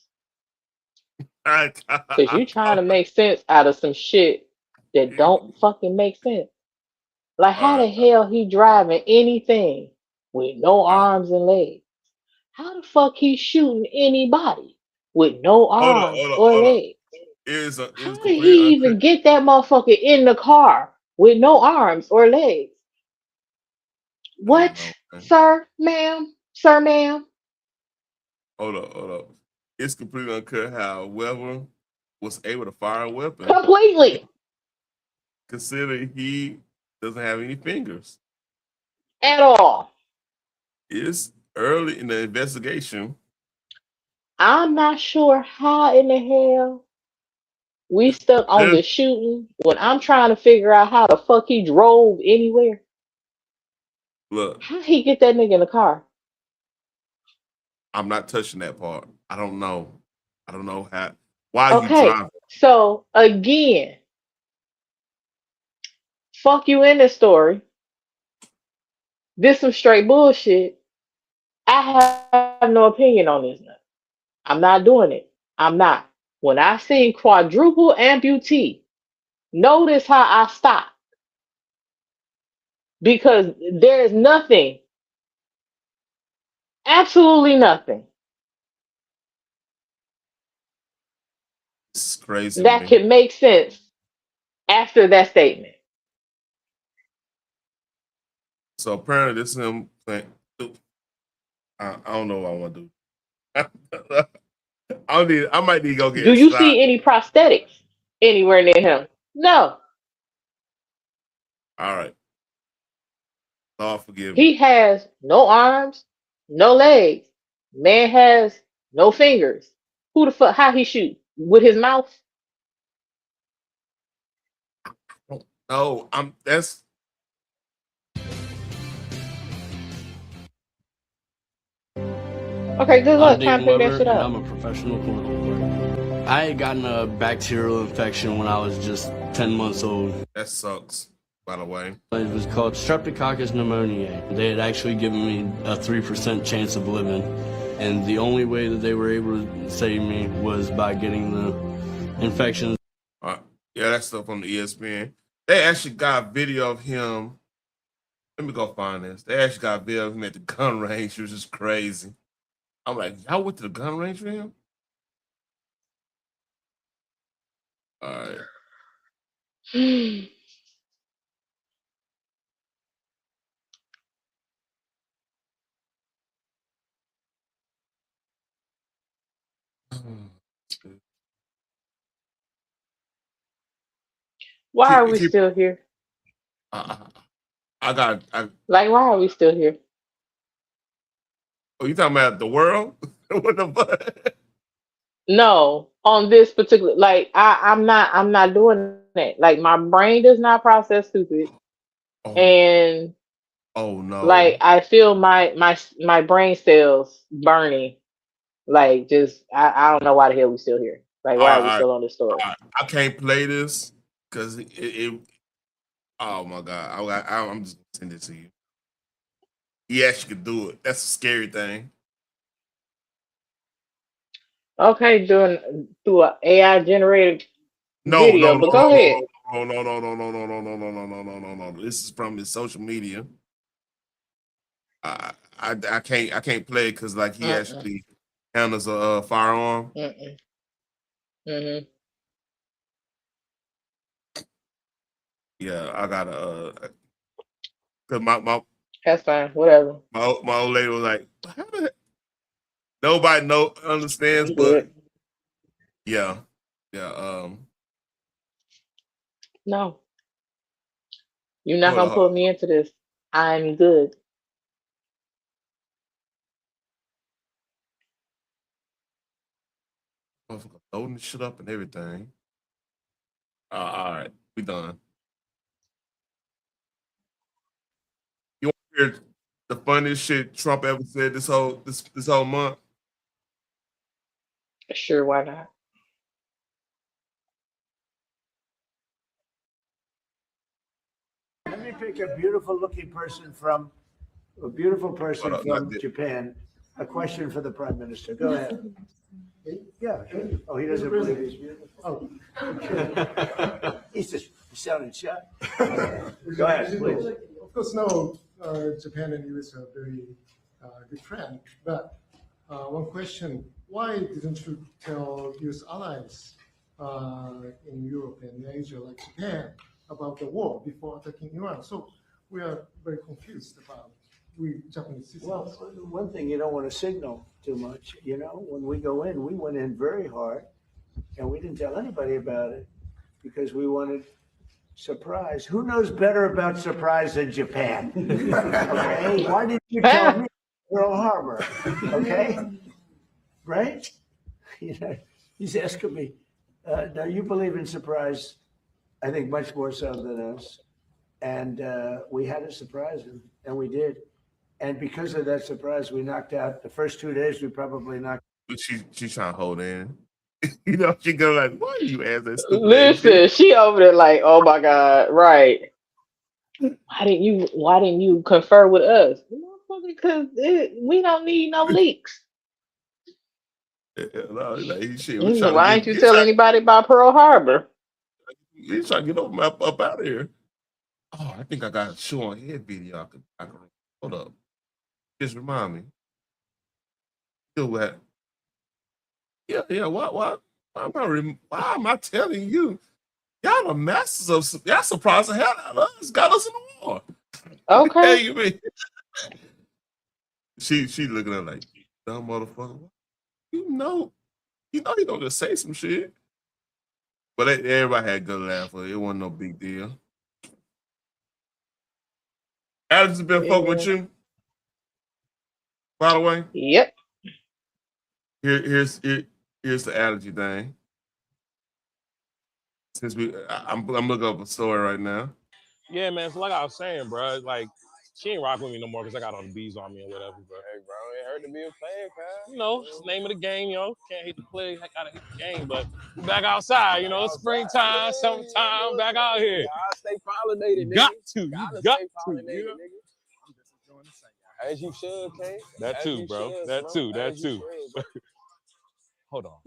L: Cause you trying to make sense out of some shit that don't fucking make sense. Like how the hell he driving anything with no arms and legs? How the fuck he shooting anybody with no arms or
A: Hold up.
L: legs?
A: It was
L: How did
A: completely
L: he
A: unclear.
L: even get that motherfucker in the car with no arms or legs? What, sir, ma'am? Sir, ma'am?
A: Hold up. It's completely unclear how Weber was able to fire a weapon.
L: Completely.
A: Considering he doesn't have any fingers.
L: At all.
A: It's early in the investigation.
L: I'm not sure how in the hell we stuck on the shooting when I'm trying to figure out how the fuck he drove anywhere.
A: Look,
L: How he get that nigga in the car?
A: I'm not touching that part. I don't know how. Why you
L: Okay,
A: driving?
L: so again, fuck you in this story. This some straight bullshit. I have no opinion on this now. I'm not doing it. I'm not. When I seen quadruple amputee, notice how I stopped. Because there is nothing, absolutely nothing,
A: It's crazy to
L: that
A: me.
L: can make sense after that statement.
A: So apparently this is him playing. I don't know what I want to do. I might need to go
L: Do
A: get
L: you
A: shot.
L: see any prosthetics anywhere near him? No.
A: All right. Lord forgive me.
L: He has no arms, no legs. Man has no fingers. Who the fuck? How he shoot? With his mouth?
A: No, that's
L: Okay, good
M: I'm
L: luck trying to
M: Dayton
L: figure that
M: Weber,
L: shit
M: and
L: out.
M: I'm a professional cornhole player. I had gotten a bacterial infection when I was just 10 months old.
A: that sucks, by the way.
M: It was called Streptococcus pneumoniae. They had actually given me a 3% chance of living, and the only way that they were able to save me was by getting the infection.
A: Yeah, that stuff on the ESPN. They actually got video of him. Let me go find this. They actually got video of him at the gun range, which is crazy. I'm like, y'all went to the gun range for him? All right.
L: Why are we still here?
A: I got.
L: Like, why are we still here?
A: Oh, you talking about the world? What the fuck?
L: No, on this particular, like, I'm not doing that. Like, my brain does not process stupid, and
A: Oh no!
L: like, I feel my brain cells burning. Like, just I don't know why the hell we still here. Like, why are we still on this story?
A: I can't play this because it. Oh my god! I'm just gonna send it to you. He actually could do it. That's a scary thing.
L: Okay, doing through an AI generated
A: No,
L: video, but go ahead.
A: no. This is from his social media. I can't play it because like he actually handles a firearm. Yeah, I gotta cause my
L: That's fine, whatever.
A: My old lady was like, how the heck? Nobody understands,
L: I'm
A: but
L: good.
A: yeah.
L: No, you're not
A: Hold
L: gonna
A: on.
L: pull me into this. I'm good.
A: Motherfucker loading the shit up and everything. All right, we done. You want to hear the funniest shit Trump ever said this whole month?
L: Sure, why not?
E: Let me pick a beautiful looking person from Japan. A question for the Prime Minister. Go ahead. Yeah. Oh, he doesn't believe he's beautiful. Oh. He's sounding shy. Go ahead, please.
J: Of course, now Japan and US are very good friends. But one question: why didn't you tell US allies in Europe and Asia, like Japan, about the war before attacking Iran? So we are very confused about we Japanese citizens.
E: Well, one thing, you don't want to signal too much. You know, when we go in, we went in very hard, and we didn't tell anybody about it because we wanted surprise. Who knows better about surprise than Japan? Okay, why didn't you tell me Pearl Harbor? Okay, right? You know, he's asking me. Now you believe in surprise, I think much more so than us, and we had to surprise him, and we did. And because of that surprise, we knocked out the first 2 days. We probably knocked.
A: She's trying to hold in. You know, she go like, "Why are you asking that stupid
L: Listen, she over there like, oh my God, right? Why didn't you confer with us? Because we don't need no leaks. Why didn't you tell anybody about Pearl Harbor?
A: He's trying to get up out of here. Oh, I think I got a show on head video. I can hold up. Just remind me. Still what? Yeah. Why am I telling you? Y'all the masters of y'all surprised the hell out of us. Got us in the war.
L: Okay.
A: You mean? She looking at like, dumb motherfucker. You know you don't just say some shit. But everybody had a good laugh. It wasn't no big deal. Alex has been fucking with you. By the way.
L: Yep.
A: Here's the allergy thing. Since I'm looking up a story right now.
B: Yeah, man. So like I was saying, bro, like she ain't rock with me no more because I got all the bees on me or whatever. But
C: hey, bro, it hurt to be a player, cuz.
B: You know, it's the name of the game, yo. Can't hate the play, I gotta hate the game. But we back outside, you know, springtime, summertime, back out here.
C: Gotta stay pollinated, nigga.
B: You got to.
C: You know? As you should, K.
B: That too, bro. That too. Hold on.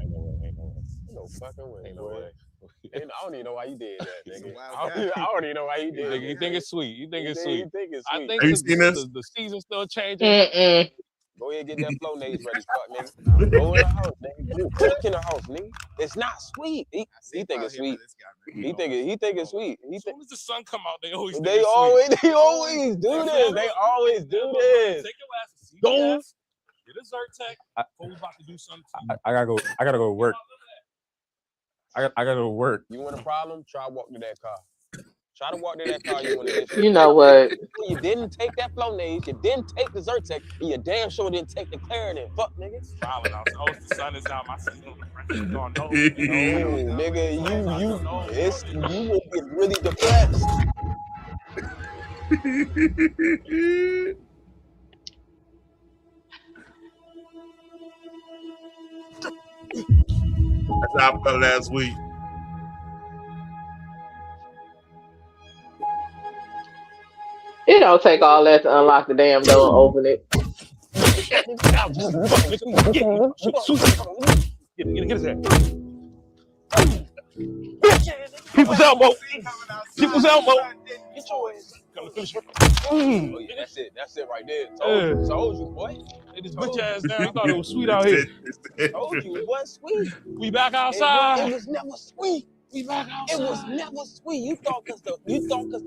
B: Ain't no way.
C: No fucking way.
B: Ain't no way.
C: I don't even know why you did that, nigga. I don't even know why you did that.
B: You think it's sweet. You think it's sweet. I think the season's still changing.
C: Go ahead and get that flow nades ready, fuck, nigga. Go in the house, nigga. You cook in the house, nigga. It's not sweet. He think it's sweet. He think it's sweet.
B: As soon as the sun come out, they always
C: do this. They always do this.
B: Take your ass to CVS. Get a Zyrtec. Before we about to do something.
D: I gotta go to work. I gotta go to work.
C: You want a problem? Try walk to that car. Try to walk to that car. You want to issue.
L: You know what?
C: You didn't take that flow nades. You didn't take the Zyrtec. And you damn sure didn't take the Claritin. Fuck, nigga.
B: The sun is down. My signal depression gone. No,
C: nigga, you will get really depressed.
A: That's how I felt last week.
L: It don't take all that to unlock the damn door and open it.
B: Get his head. People's elbow. People's elbow.
C: Get your ass. That's it right there. Told you, boy.
B: They just bitch ass down. You thought it was sweet out here.
C: Told you it wasn't sweet.
B: We back outside.
C: It was never sweet.
B: We back outside.
C: It was never sweet. You thought cause the sun was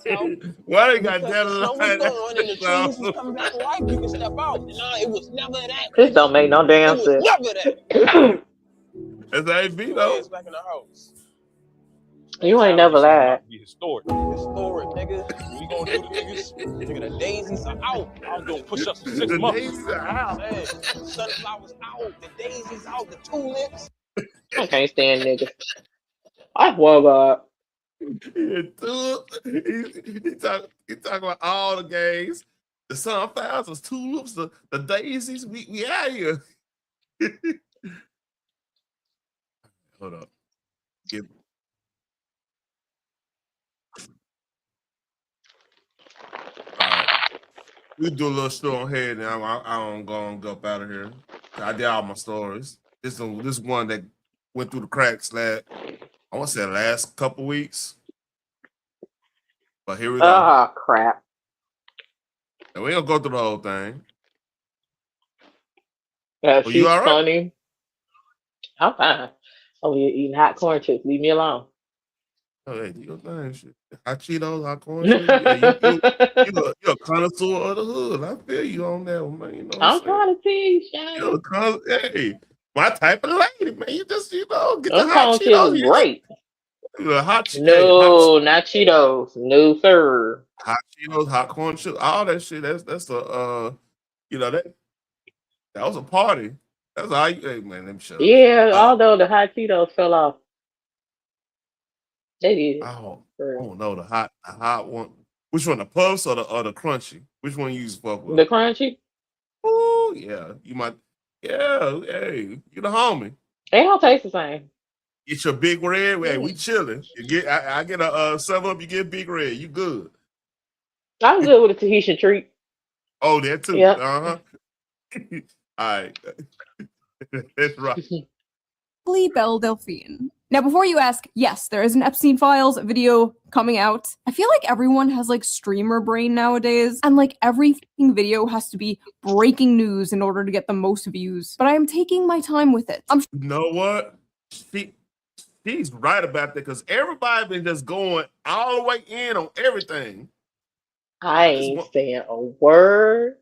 C: out.
A: Why they got that
C: line? The sun was gone and the trees was coming back to life. You can step out. No, it was never that.
L: This don't make no damn sense.
C: Never that.
A: That's how it be though.
C: Back in the house.
L: You ain't never
B: It's about
L: lied.
B: to be historic.
C: Historic, nigga. We gonna do the niggas. Nigga, the daisies are out.
B: I was doing push-ups for 6
A: The
B: months.
A: daisies are out.
C: Man, sunflowers out. The daisies out. The tulips.
L: I can't stand niggas. I swear to God.
A: He talk about all the games. The sunflowers, the tulips, the daisies. We out here. Hold up. Give. All right. We do a little story on here, and I'm gonna go up out of here. I did all my stories. This one that went through the cracks I want to say the last couple weeks. But here we go.
L: Oh, crap.
A: And we ain't gonna go through the whole thing.
L: She's
A: you all right?
L: funny. I'm fine. Oh, you're eating hot corn chips. Leave me alone.
A: Oh, hey, do your thing, shit. Hot Cheetos, hot corn chips. Yeah, you're a connoisseur of the hood. I feel you on that one, man. You know what
L: I'm trying to tell you,
A: You're
L: Shane.
A: hey, my type of lady, man. You just, get the
L: Those
A: hot
L: corn chips
A: Cheetos.
L: is great.
A: The hot
L: No, not Cheetos. No, sir.
A: Hot Cheetos, hot corn chips, all that shit. That's a that was a party. That's all you. Hey, man, let me shut up.
L: Yeah, although the hot Cheetos fell off. They did.
A: I don't know the hot one. Which one, the puffs or the crunchy? Which one you use fuck with?
L: The crunchy.
A: Oh yeah, you might. Yeah, hey, you the homie.
L: They don't taste the same.
A: Get your big red. Hey, we chilling. You get. I get a 7-Up. You get big red. You good.
L: I'm good with a Tahitian treat.
A: Oh, that too.
L: Yep.
A: All right. That's right.
N: Belle Delphine. Now, before you ask, yes, there is an Epstein Files video coming out. I feel like everyone has like streamer brain nowadays, and like every fucking video has to be breaking news in order to get the most views. But I am taking my time with it.
A: You know what? She's right about that because everybody been just going all the way in on everything.
L: I ain't saying a word,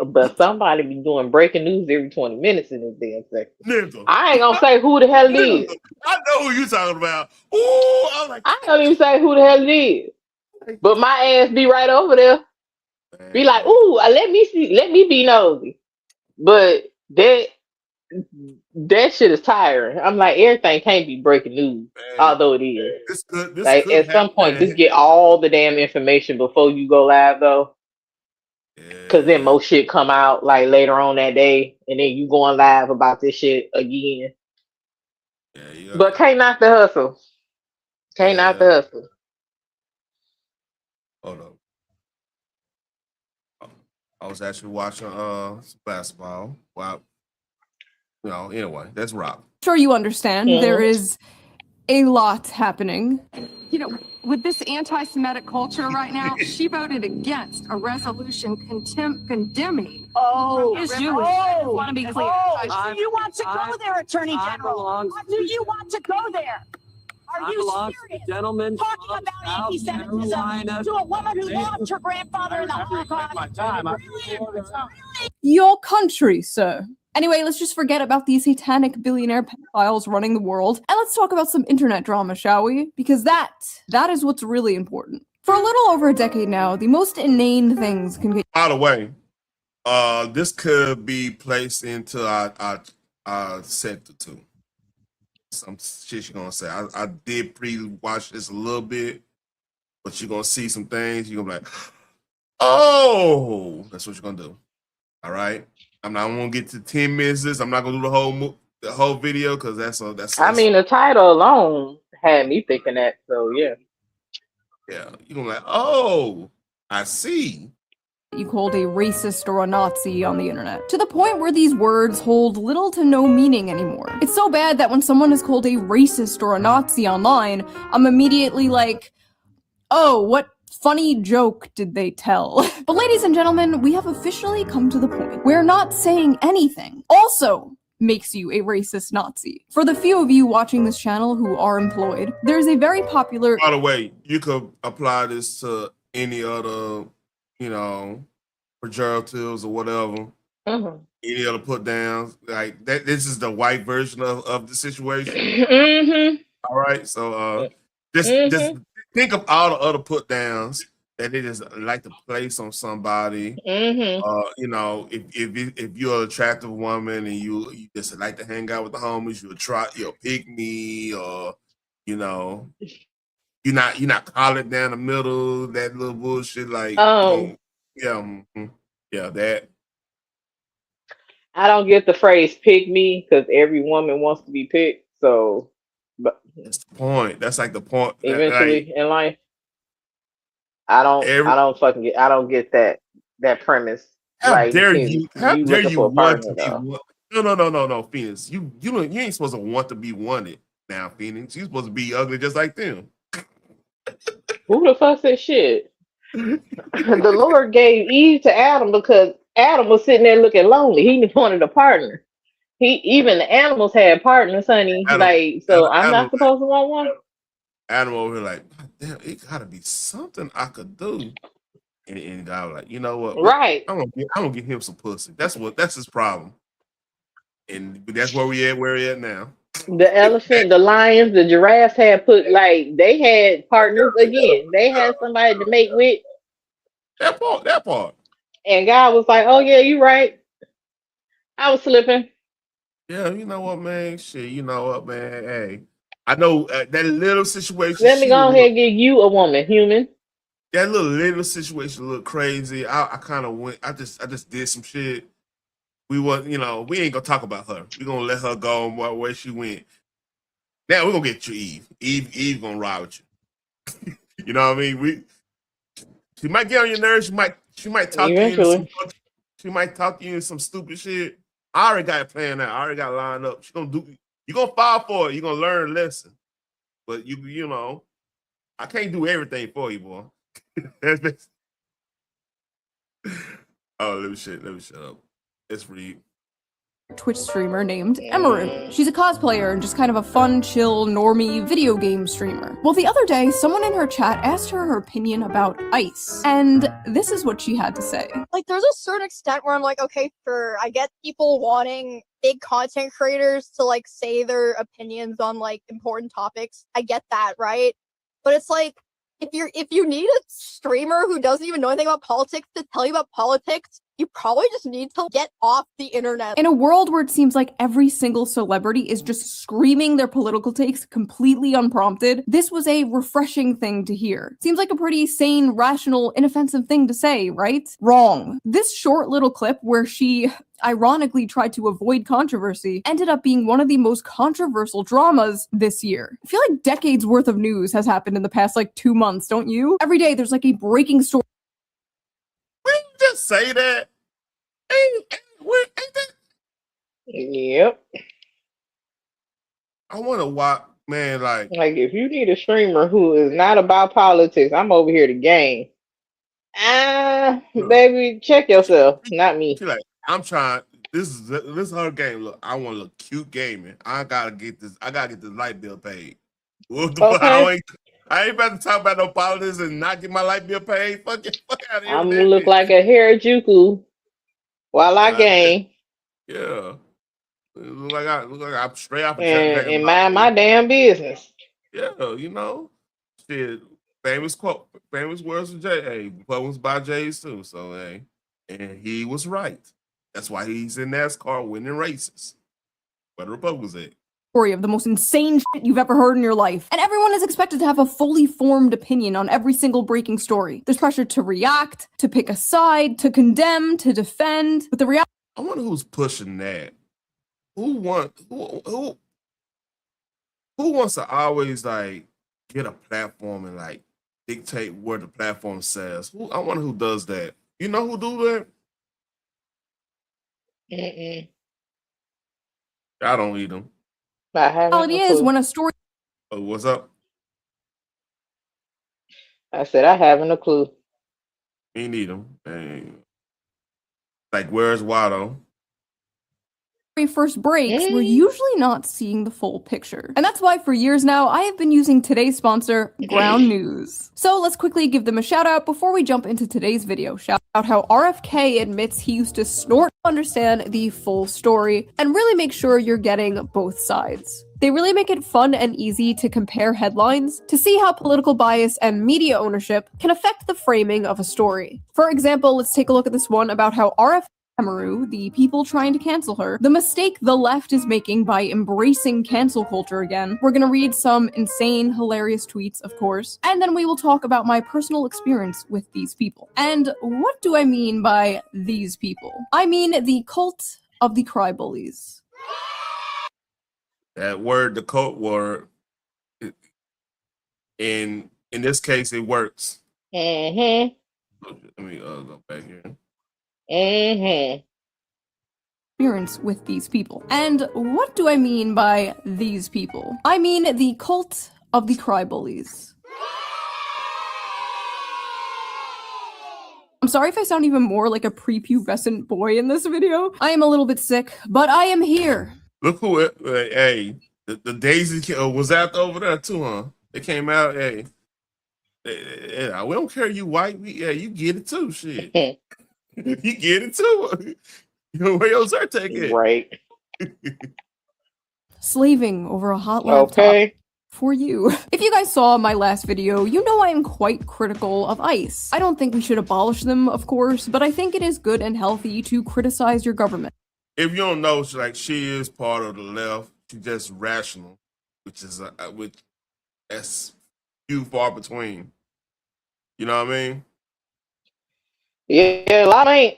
L: but somebody be doing breaking news every 20 minutes in this damn second.
A: Nigga.
L: I ain't gonna say who the hell it is.
A: I know who you talking about. Ooh, I was like,
L: I don't even say who the hell it is. But my ass be right over there. Be like, ooh, let me see, let me be nosy. But that shit is tiring. I'm like, everything can't be breaking news, although it is.
A: This could
L: At some point, just get all the damn information before you go live, though. Because then most shit come out like later on that day, and then you going live about this shit again. But can't knock the hustle. Can't knock the hustle.
A: Hold up. I was actually watching some basketball. Wow. Anyway, that's Rob.
N: Sure, you understand. There is a lot happening.
O: You know, with this anti-Semitic culture right now, she voted against a resolution condemning.
P: Is Jewish. I want to be clear. Do you want to go there, Attorney General? Do you want to go there? Are you serious? Talking about anti-Semitism to a woman who lost her grandfather in the Holocaust.
N: Your country, sir. Anyway, let's just forget about these satanic billionaire pedophiles running the world, and let's talk about some internet drama, shall we? Because that is what's really important. For a little over a decade now, the most inane things can get—
A: By the way, this could be placed into our sector too. Some shit you're gonna say. I did pre-watch this a little bit, but you're gonna see some things. You're gonna be like, oh, that's what you're gonna do. All right. I'm not gonna get to 10 minutes. I'm not gonna do the whole video because that's.
L: I mean, the title alone had me thinking that. So yeah.
A: Yeah, you're gonna be like, oh, I see.
N: You called a racist or a Nazi on the internet, to the point where these words hold little to no meaning anymore. It's so bad that when someone is called a racist or a Nazi online, I'm immediately like, oh, what funny joke did they tell? But ladies and gentlemen, we have officially come to the point where not saying anything also makes you a racist Nazi. For the few of you watching this channel who are employed, there's a very popular—
A: By the way, you could apply this to any other, pejoratives or whatever. Any other put downs. Like that, this is the white version of the situation. All right. So just
L: Mm-hmm.
A: think of all the other put downs that they just like to place on somebody.
L: Mm-hmm.
A: You know, if you're an attractive woman and you just like to hang out with the homies, you'll pick me, or you know, you're not collared down the middle, that little bullshit. Like yeah, that.
L: I don't get the phrase "pick me" because every woman wants to be picked. So, but
A: That's the point. That's like the point. Like
L: eventually in life,
A: every
L: I don't fucking get. I don't get that premise.
A: how
L: Like,
A: dare
L: you
A: you? How dare
L: looking
A: you
L: for a
A: want to
L: partner
A: be
L: though?
A: one? No, Phoenix. You ain't supposed to want to be wanted now, Phoenix. You're supposed to be ugly just like them.
L: Who the fuck said shit? The Lord gave Eve to Adam because Adam was sitting there looking lonely. He wanted a partner. Even the animals had partners, honey.
A: Adam,
L: Like, so
A: Adam,
L: I'm
A: Adam,
L: not supposed to want one.
A: Adam over here like, damn, it gotta be something I could do. And God was like, you know what?
L: Right.
A: I'm gonna get him some pussy. That's his problem. And that's where we're at now.
L: The elephant, the lions, the giraffes had put like they had partners again. They had somebody to make with,
A: That part.
L: and God was like, "Oh yeah, you right. I was slipping.
A: Yeah, you know what, man? Shit, you know what, man? Hey, I know that little situation.
L: Let me go ahead and give you a woman, human."
A: That little situation looked crazy. I kind of went. I just did some shit. We we ain't gonna talk about her. We gonna let her go where she went. Now we're gonna get you, Eve. Eve gonna ride with you. You know what I mean? She might get on your nerves. She might talk you into
L: Eventually,
A: she might talk you into some stupid shit. I already got it planned out. I already got it lined up. You're gonna fall for it. You're gonna learn a lesson. But you know, I can't do everything for you, boy. Oh, let me shut up. It's read.
N: Twitch streamer named Emeru. She's a cosplayer and just kind of a fun, chill, normie video game streamer. Well, the other day, someone in her chat asked her opinion about ice, and this is what she had to say.
Q: Like, there's a certain extent where I'm like, okay, sure, I get people wanting big content creators to like say their opinions on like important topics. I get that, right? But it's like, if you need a streamer who doesn't even know anything about politics to tell you about politics, you probably just need to get off the internet.
N: In a world where it seems like every single celebrity is just screaming their political takes completely unprompted, this was a refreshing thing to hear. Seems like a pretty sane, rational, inoffensive thing to say, right? Wrong. This short little clip where she ironically tried to avoid controversy ended up being one of the most controversial dramas this year. I feel like decades worth of news has happened in the past like 2 months, don't you? Every day there's like a breaking story.
A: Just say that. Ain't that?
L: yep.
A: I wonder why, man. Like
L: if you need a streamer who is not about politics, I'm over here to game. Baby, check yourself, not me.
A: She like, I'm trying. This is her game. Look, I want to look cute gaming. I gotta get this light bill paid. What the fuck?
L: Okay.
A: I ain't about to talk about no politics and not get my light bill paid. Fuck out of here.
L: I'm gonna look like a Harajuku while I game.
A: Yeah. Look like I'm straight off of
L: And mind my damn business.
A: Yeah, you know. Shit. Famous words of Jay. Hey, Republicans buy J's too. So hey. And he was right. That's why he's in NASCAR winning races. Where the Republicans at?
N: Story of the most insane shit you've ever heard in your life. And everyone is expected to have a fully formed opinion on every single breaking story. There's pressure to react, to pick a side, to condemn, to defend. But the reality,
A: I wonder who's pushing that. Who wants to always like get a platform and like dictate where the platform says? I wonder who does that. You know who do that? I don't eat them.
N: reality is when a story.
A: Oh, what's up?
L: I said I haven't a clue.
A: Me neither. Dang. Like, where's Watto?
N: first breaks, we're usually not seeing the full picture. And that's why for years now, I have been using today's sponsor, Ground News. So let's quickly give them a shout out before we jump into today's video. Shout out how RFK admits he used to snort to understand the full story and really make sure you're getting both sides. They really make it fun and easy to compare headlines to see how political bias and media ownership can affect the framing of a story. For example, let's take a look at this one about how RFK Amaru, the people trying to cancel her, the mistake the left is making by embracing cancel culture again. We're gonna read some insane, hilarious tweets, of course, and then we will talk about my personal experience with these people. And what do I mean by these people? I mean the cult of the cry bullies.
A: That word, the cult word, in this case, it works. Let me go back here.
N: Experience with these people. And what do I mean by these people? I mean the cult of the cry bullies. I'm sorry if I sound even more like a prepubescent boy in this video. I am a little bit sick, but I am here.
A: Look who it, hey, the Daisy was out over there too, huh? They came out, hey, we don't care you white, you get it too, shit. You get it too. You know where else are taking
L: right?
N: Slaving over a hot laptop for you. If you guys saw my last video, you know I am quite critical of ICE. I don't think we should abolish them, of course, but I think it is good and healthy to criticize your government.
A: If you don't know, she is part of the left. She's just rational, which is that's few far between. You know what I mean?
L: Yeah, a lot ain't.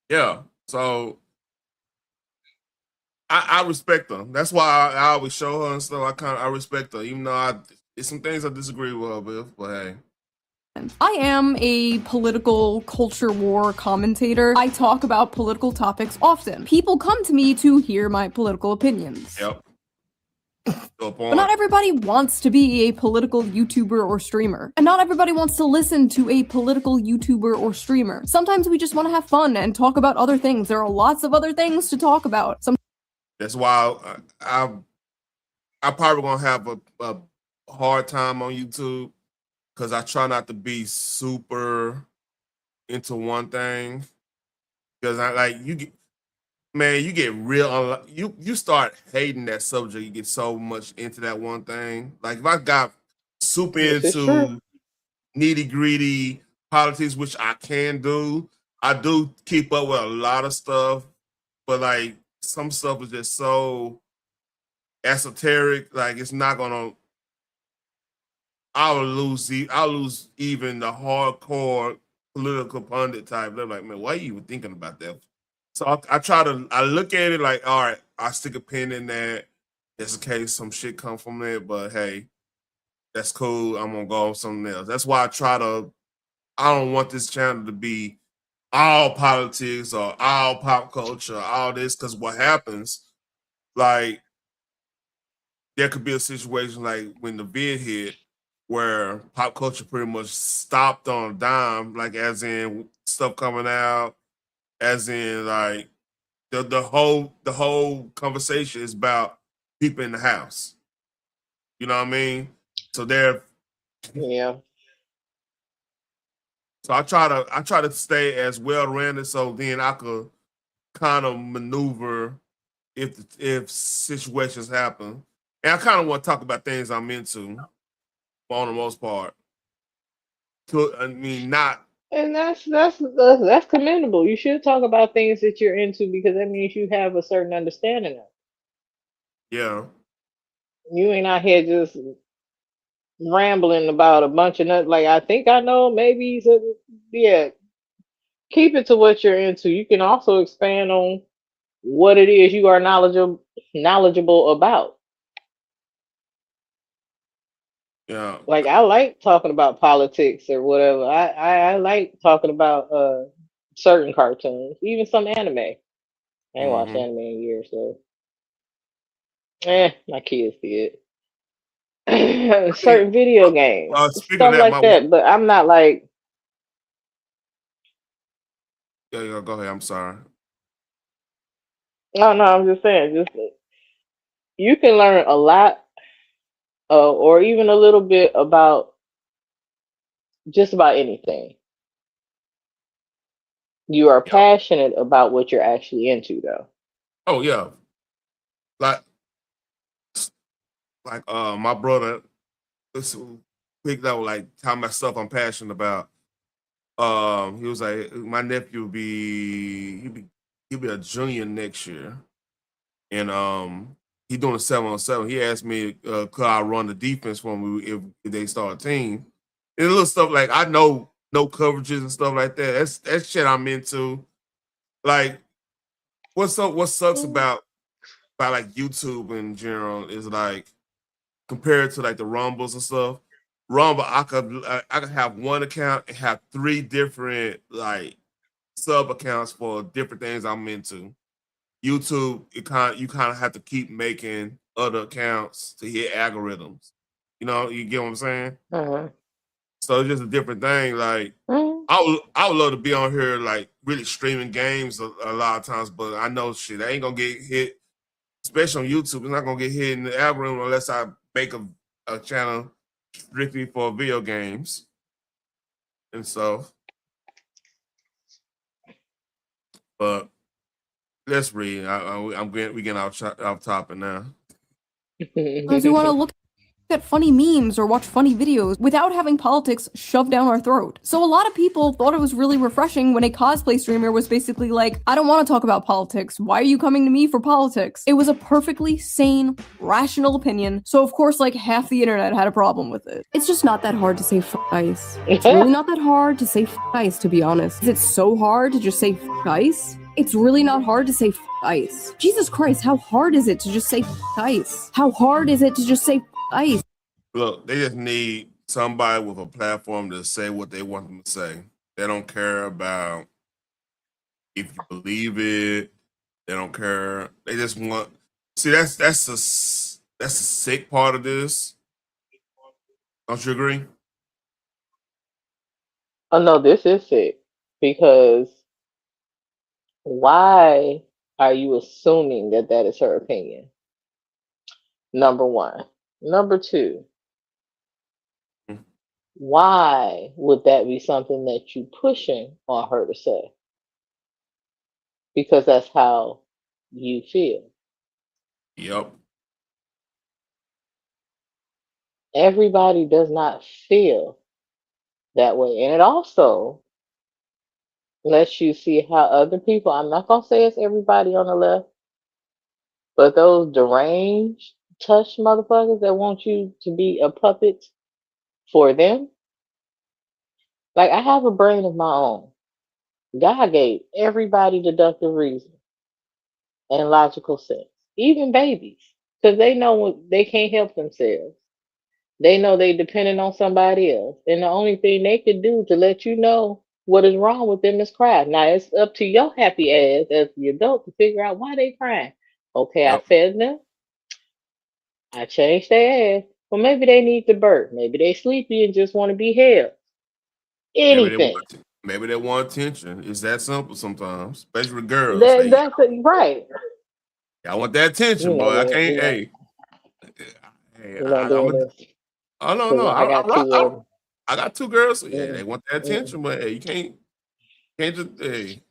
A: Yeah. So I respect her. That's why I always show her and stuff. I respect her, even though there's some things I disagree with her with, but hey.
N: I am a political culture war commentator. I talk about political topics often. People come to me to hear my political opinions.
A: Yep.
N: But not everybody wants to be a political YouTuber or streamer. And not everybody wants to listen to a political YouTuber or streamer. Sometimes we just want to have fun and talk about other things. There are lots of other things to talk about.
A: That's why I probably gonna have a hard time on YouTube because I try not to be super into one thing. Because you get real. You start hating that subject. You get so much into that one thing. Like if I got super into nitty gritty politics, which I can do, I do keep up with a lot of stuff. But like some stuff is just so esoteric. Like it's not gonna. I'll lose even the hardcore political pundit type. They're like, man, why are you even thinking about that? So I look at it like, all right, I stick a pin in that just in case some shit come from it. But hey, that's cool. I'm gonna go on something else. That's why I don't want this channel to be all politics or all pop culture, all this, because what happens, like, there could be a situation like when the vid hit where pop culture pretty much stopped on a dime, like as in stuff coming out, as in like the whole conversation is about people in the house. You know what I mean? So
L: yeah.
A: So I try to stay as well rounded so then I could kind of maneuver if situations happen. And I kind of want to talk about things I'm into, for the most part. I mean, not.
L: And that's commendable. You should talk about things that you're into because that means you have a certain understanding of it.
A: Yeah.
L: You ain't out here just rambling about a bunch of nothing. Like I think I know, maybe. So, yeah. Keep it to what you're into. You can also expand on what it is you are knowledgeable about.
A: Yeah.
L: Like I like talking about politics or whatever. I like talking about certain cartoons, even some anime. I ain't watched anime in years, so my kids did. Certain video games, stuff like that. But I'm not like.
A: Yeah, go ahead. I'm sorry.
L: No, no, I'm just saying, just you can learn a lot, or even a little bit about just about anything. You are
A: Yeah.
L: passionate about what you're actually into, though.
A: Oh yeah. Like my brother this picked up like talking about stuff I'm passionate about. He was like, my nephew will be he'll be a junior next year, and he doing a 7-on-7. He asked me, could I run the defense for him if they start a team? And little stuff like I know no coverages and stuff like that. That's shit I'm into. Like what sucks about like YouTube in general is like compared to like the Rumbles and stuff. Rumble, I could have one account and have 3 different like sub accounts for different things I'm into. YouTube, you kind of have to keep making other accounts to hit algorithms. You know, you get what I'm saying?
L: Uh-huh.
A: So it's just a different thing. Like
L: Mhm.
A: I would love to be on here like really streaming games a lot of times, but I know shit I ain't gonna get hit, especially on YouTube. It's not gonna get hit in the algorithm unless I make a channel strictly for video games and stuff. But let's read. We getting off topic now.
N: Because we want to look at funny memes or watch funny videos without having politics shoved down our throat. So a lot of people thought it was really refreshing when a cosplay streamer was basically like, I don't want to talk about politics. Why are you coming to me for politics? It was a perfectly sane, rational opinion. So of course, like half the internet had a problem with it. It's just not that hard to say f ice. It's really not that hard to say f ice, to be honest. Is it so hard to just say f ice? It's really not hard to say f ice. Jesus Christ, how hard is it to just say f ice? How hard is it to just say f ice?
A: Look, they just need somebody with a platform to say what they want them to say. They don't care about if you believe it. They don't care. They just want. See, that's the sick part of this. Don't you agree?
L: Oh no, this is sick because why are you assuming that that is her opinion? Number one. Number two, why would that be something that you pushing on her to say? Because that's how you feel.
A: Yep.
L: Everybody does not feel that way. And it also lets you see how other people, I'm not going to say it's everybody on the left, but those deranged, touch motherfuckers that want you to be a puppet for them. Like, I have a brain of my own. God gave everybody deductive reason and logical sense, even babies, because they know they can't help themselves. They know they dependent on somebody else. And the only thing they can do to let you know what is wrong with them is cry. Now it's up to your happy ass as the adult to figure out why they crying. Okay, I
A: Yep.
L: fed them. I changed their ass. Well, maybe they need to burp. Maybe they sleepy and just want to be held. Anything.
A: Maybe they want attention. It's that simple sometimes, especially with girls.
L: That's it, right.
A: I want that attention, boy. I can't. Hey,
L: We're not
A: I'm
L: doing
A: a.
L: this.
A: Oh no,
L: 'Cause
A: no.
L: I got two of them.
A: I got 2 girls. So yeah,
L: Mm,
A: they want that
L: mm.
A: attention, but hey, you can't just. Hey,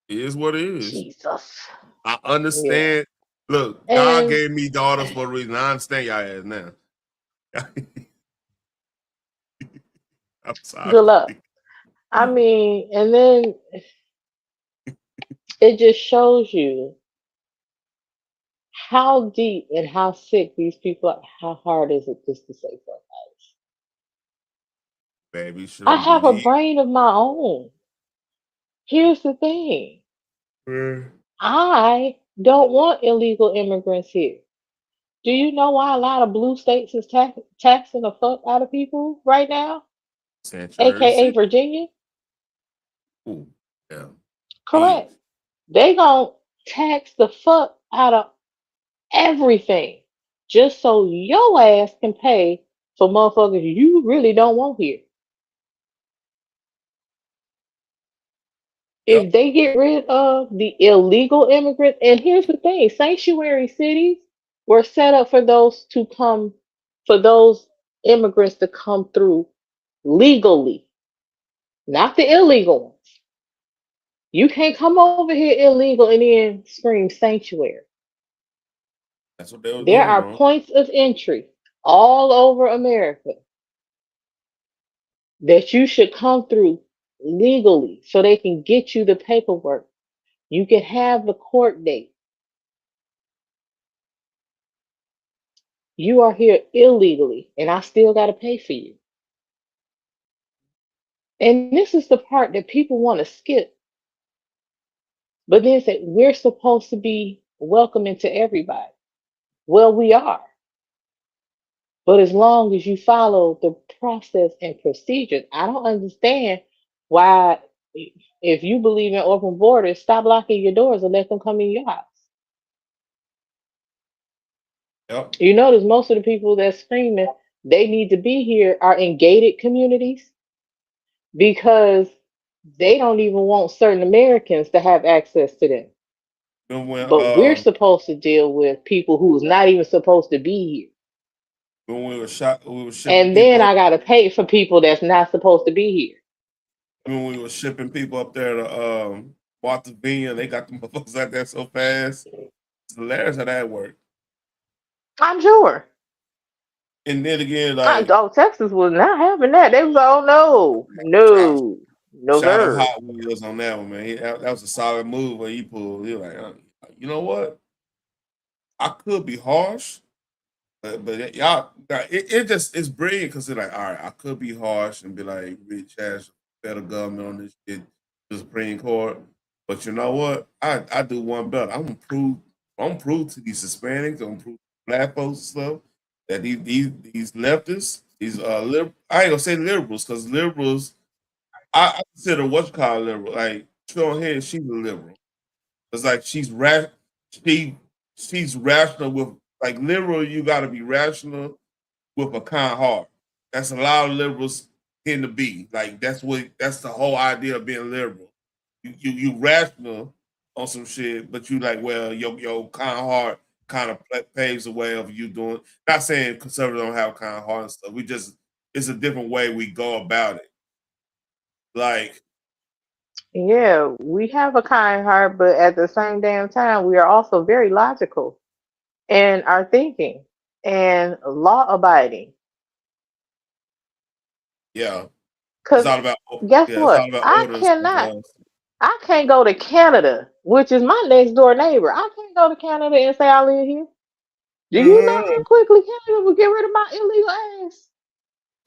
A: it is what it is.
L: Jesus.
A: I
L: Yeah.
A: understand. Look, God
L: And
A: gave me daughters for a reason. I understand y'all ass now. I'm sorry.
L: good luck. I mean, and then it just shows you how deep and how sick these people are. How hard is it just to say something?
A: Baby,
L: I
A: shouldn't
L: have a
A: believe.
L: brain of my own. Here's the thing. I don't want illegal immigrants here. Do you know why a lot of blue states is taxing the fuck out of people right now? AKA
A: Sanctuary
L: Virginia?
A: Ooh, yeah.
L: Correct. They gonna tax the fuck out of everything just so your ass can pay for motherfuckers you really don't want here. If they get rid of the illegal immigrants, and here's the thing, sanctuary cities were set up for those immigrants to come through legally, not the illegal ones. You can't come over here illegal and then scream sanctuary.
A: That's what they were
L: There
A: doing,
L: are
A: bro.
L: points of entry all over America that you should come through legally so they can get you the paperwork. You can have the court date. You are here illegally, and I still got to pay for you. And this is the part that people want to skip. But then say, we're supposed to be welcoming to everybody. Well, we are. But as long as you follow the process and procedures, I don't understand why, if you believe in open borders, stop locking your doors and let them come in your house.
A: Yep.
L: You notice most of the people that's screaming they need to be here are in gated communities because they don't even want certain Americans to have access to them.
A: And when
L: But we're supposed to deal with people who's not even supposed to be here.
A: we were shipping
L: And
A: people
L: then
A: up.
L: I gotta pay for people that's not supposed to be here.
A: When we were shipping people up there to Martha's Vineyard, they got them motherfuckers out there so fast. It's hilarious how that worked.
L: I'm sure.
A: And then again, like
L: Texas was not having that. They was all no
A: shout out
L: sir.
A: Hot Wheels on that one, man. That was a solid move when he pulled. He was like, you know what? I could be harsh, but y'all, it's brilliant because they're like, all right, I could be harsh and be like, rich ass federal government on this shit, the Supreme Court. But you know what? I do one better. I'm gonna prove to these Hispanics, I'm gonna prove to black folks and stuff that these leftists, these I ain't gonna say liberals because liberals, I consider what you call a liberal. Like Sean Head, she's a liberal. It's like she's rational with like liberal. You got to be rational with a kind heart. That's a lot of liberals tend to be. Like that's the whole idea of being liberal. You rational on some shit, but you like, well, your kind heart kind of paves the way of you doing. Not saying conservatives don't have a kind heart and stuff. It's a different way we go about it. Like,
L: Yeah, we have a kind heart, but at the same damn time, we are also very logical in our thinking and law abiding.
A: yeah,
L: Because guess
A: it's all
L: what?
A: about order and stuff for us.
L: I can't go to Canada, which is my next door neighbor. I can't go to Canada and say I live here. Do you know how quickly Canada will get rid of my illegal ass?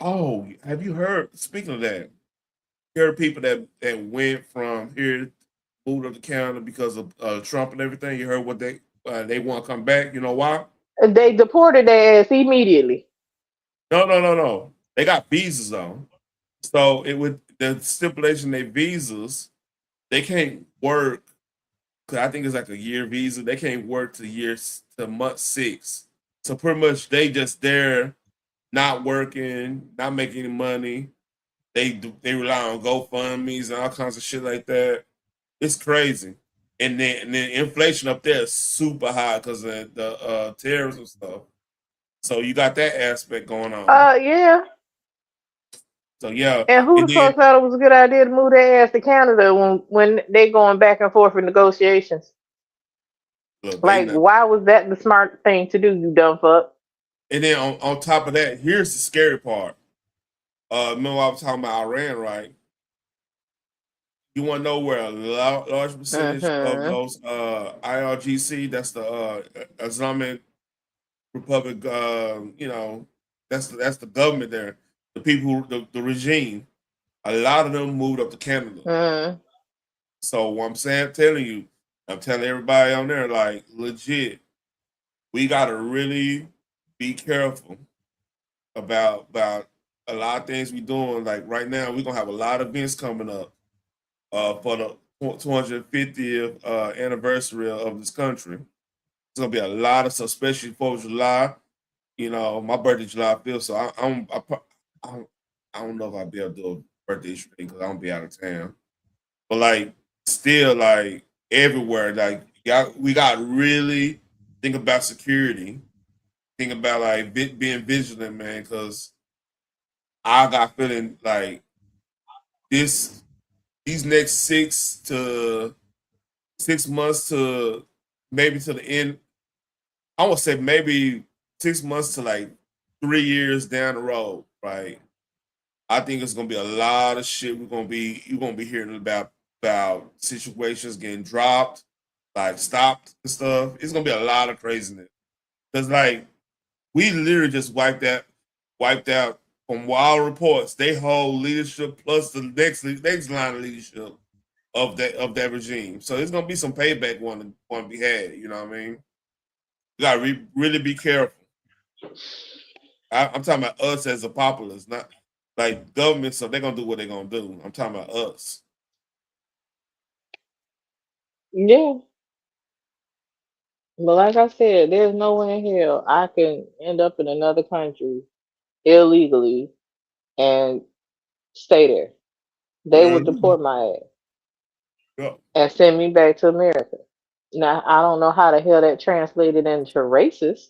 A: Oh, have you heard? Speaking of that, you heard people that went from here, moved up to Canada because of Trump and everything. You heard what they want to come back. You know why?
L: They deported their ass immediately.
A: No. They got visas though. So it would the stipulation they visas, they can't work. Cause I think it's like a year visa. They can't work to month 6. So pretty much they just there, not working, not making any money. They rely on GoFundMe's and all kinds of shit like that. It's crazy. And then inflation up there is super high because of the terrorism stuff. So you got that aspect going on.
L: Yeah.
A: So yeah.
L: And who the fuck thought it was a good idea to move their ass to Canada when they going back and forth in negotiations?
A: Look,
L: like, why was that the smart thing to do, you dumb fuck?
A: And then on top of that, here's the scary part. Remember I was talking about Iran, right? You want to know where a large percentage of those IRGC, that's the Islamic Republic, that's the government there, the people, the regime, a lot of them moved up to Canada. So what I'm telling everybody on there, like legit, we gotta really be careful about a lot of things we doing. Like right now, we're gonna have a lot of events coming up for the 250th anniversary of this country. It's gonna be a lot of stuff, especially for July. You know, my birthday July 5th, so I don't know if I'll be able to do a birthday stream because I'm gonna be out of town. But like still like everywhere. Like we got really think about security. Think about like being vigilant, man, because I got feeling like these next 6 months to maybe to the end. I would say maybe 6 months to like 3 years down the road, right? I think it's gonna be a lot of shit. You're gonna be hearing about situations getting dropped, like stopped and stuff. It's gonna be a lot of craziness. Cause like we literally just wiped out from wild reports. They hold leadership plus the next line of leadership of that regime. So there's gonna be some payback one to be had. You know what I mean? You gotta really be careful. I'm talking about us as a populace, not like government. So they're gonna do what they're gonna do. I'm talking about us.
L: Yeah. But like I said, there's no way in hell I can end up in another country illegally and stay there. They would deport my ass and send me back to America. Now, I don't know how the hell that translated into racist.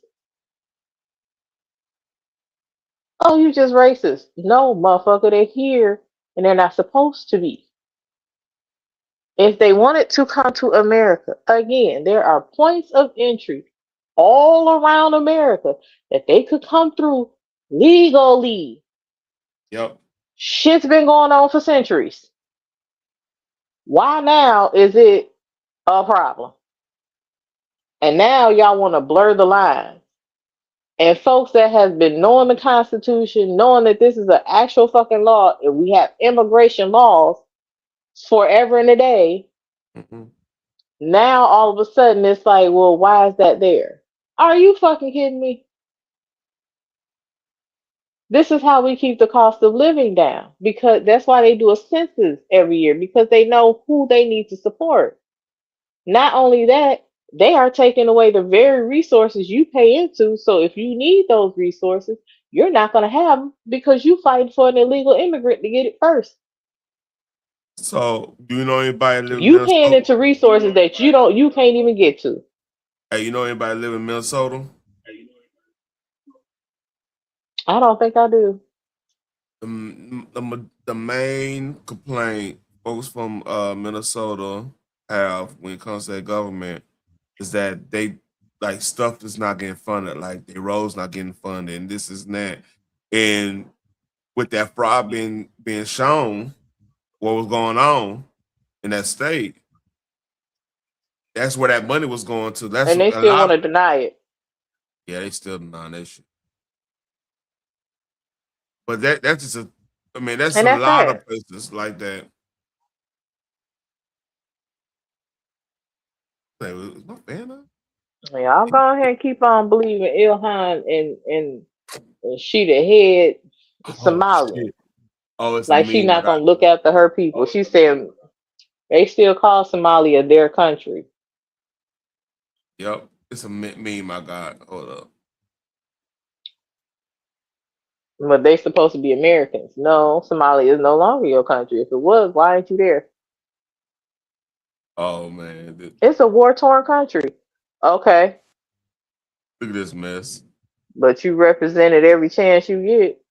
L: Oh, you just racist. No, motherfucker, they're here and they're not supposed to be. If they wanted to come to America, again, there are points of entry all around America that they could come through legally.
A: Yep.
L: Shit's been going on for centuries. Why now is it a problem? And now y'all want to blur the line. And folks that has been knowing the Constitution, knowing that this is an actual fucking law, and we have immigration laws forever and a day, now all of a sudden it's like, well, why is that there? Are you fucking kidding me? This is how we keep the cost of living down, because that's why they do a census every year, because they know who they need to support. Not only that, they are taking away the very resources you pay into. So if you need those resources, you're not going to have them because you fight for an illegal immigrant to get it first.
A: So do you know anybody living in
L: You paying
A: Minnesota?
L: into resources that you can't even get to.
A: Hey, you know anybody live in Minnesota?
L: I don't think I do.
A: The main complaint folks from Minnesota have when it comes to their government is that they like stuff is not getting funded, like their roads not getting funded, and this is that. And with that fraud being shown, what was going on in that state, that's where that money was going to. That's
L: And they
A: a
L: still
A: lot
L: want to deny it.
A: Yeah, they still deny that shit. But that's just a, I mean, that's
L: And
A: a
L: that's
A: lot
L: sad.
A: of places like that. Hey, is my fan up?
L: Yeah, I'll go ahead and keep on believing Ilhan and she the head Somalian.
A: Shit. Oh, it's a
L: Like she
A: meme.
L: not gonna look after her people. She said they still call Somalia their country.
A: Yep, it's a meme I got. Hold up.
L: But they supposed to be Americans. No, Somalia is no longer your country. If it was, why ain't you there?
A: Oh man,
L: It's a war-torn country. Okay.
A: Look at this mess.
L: But you represented every chance you get.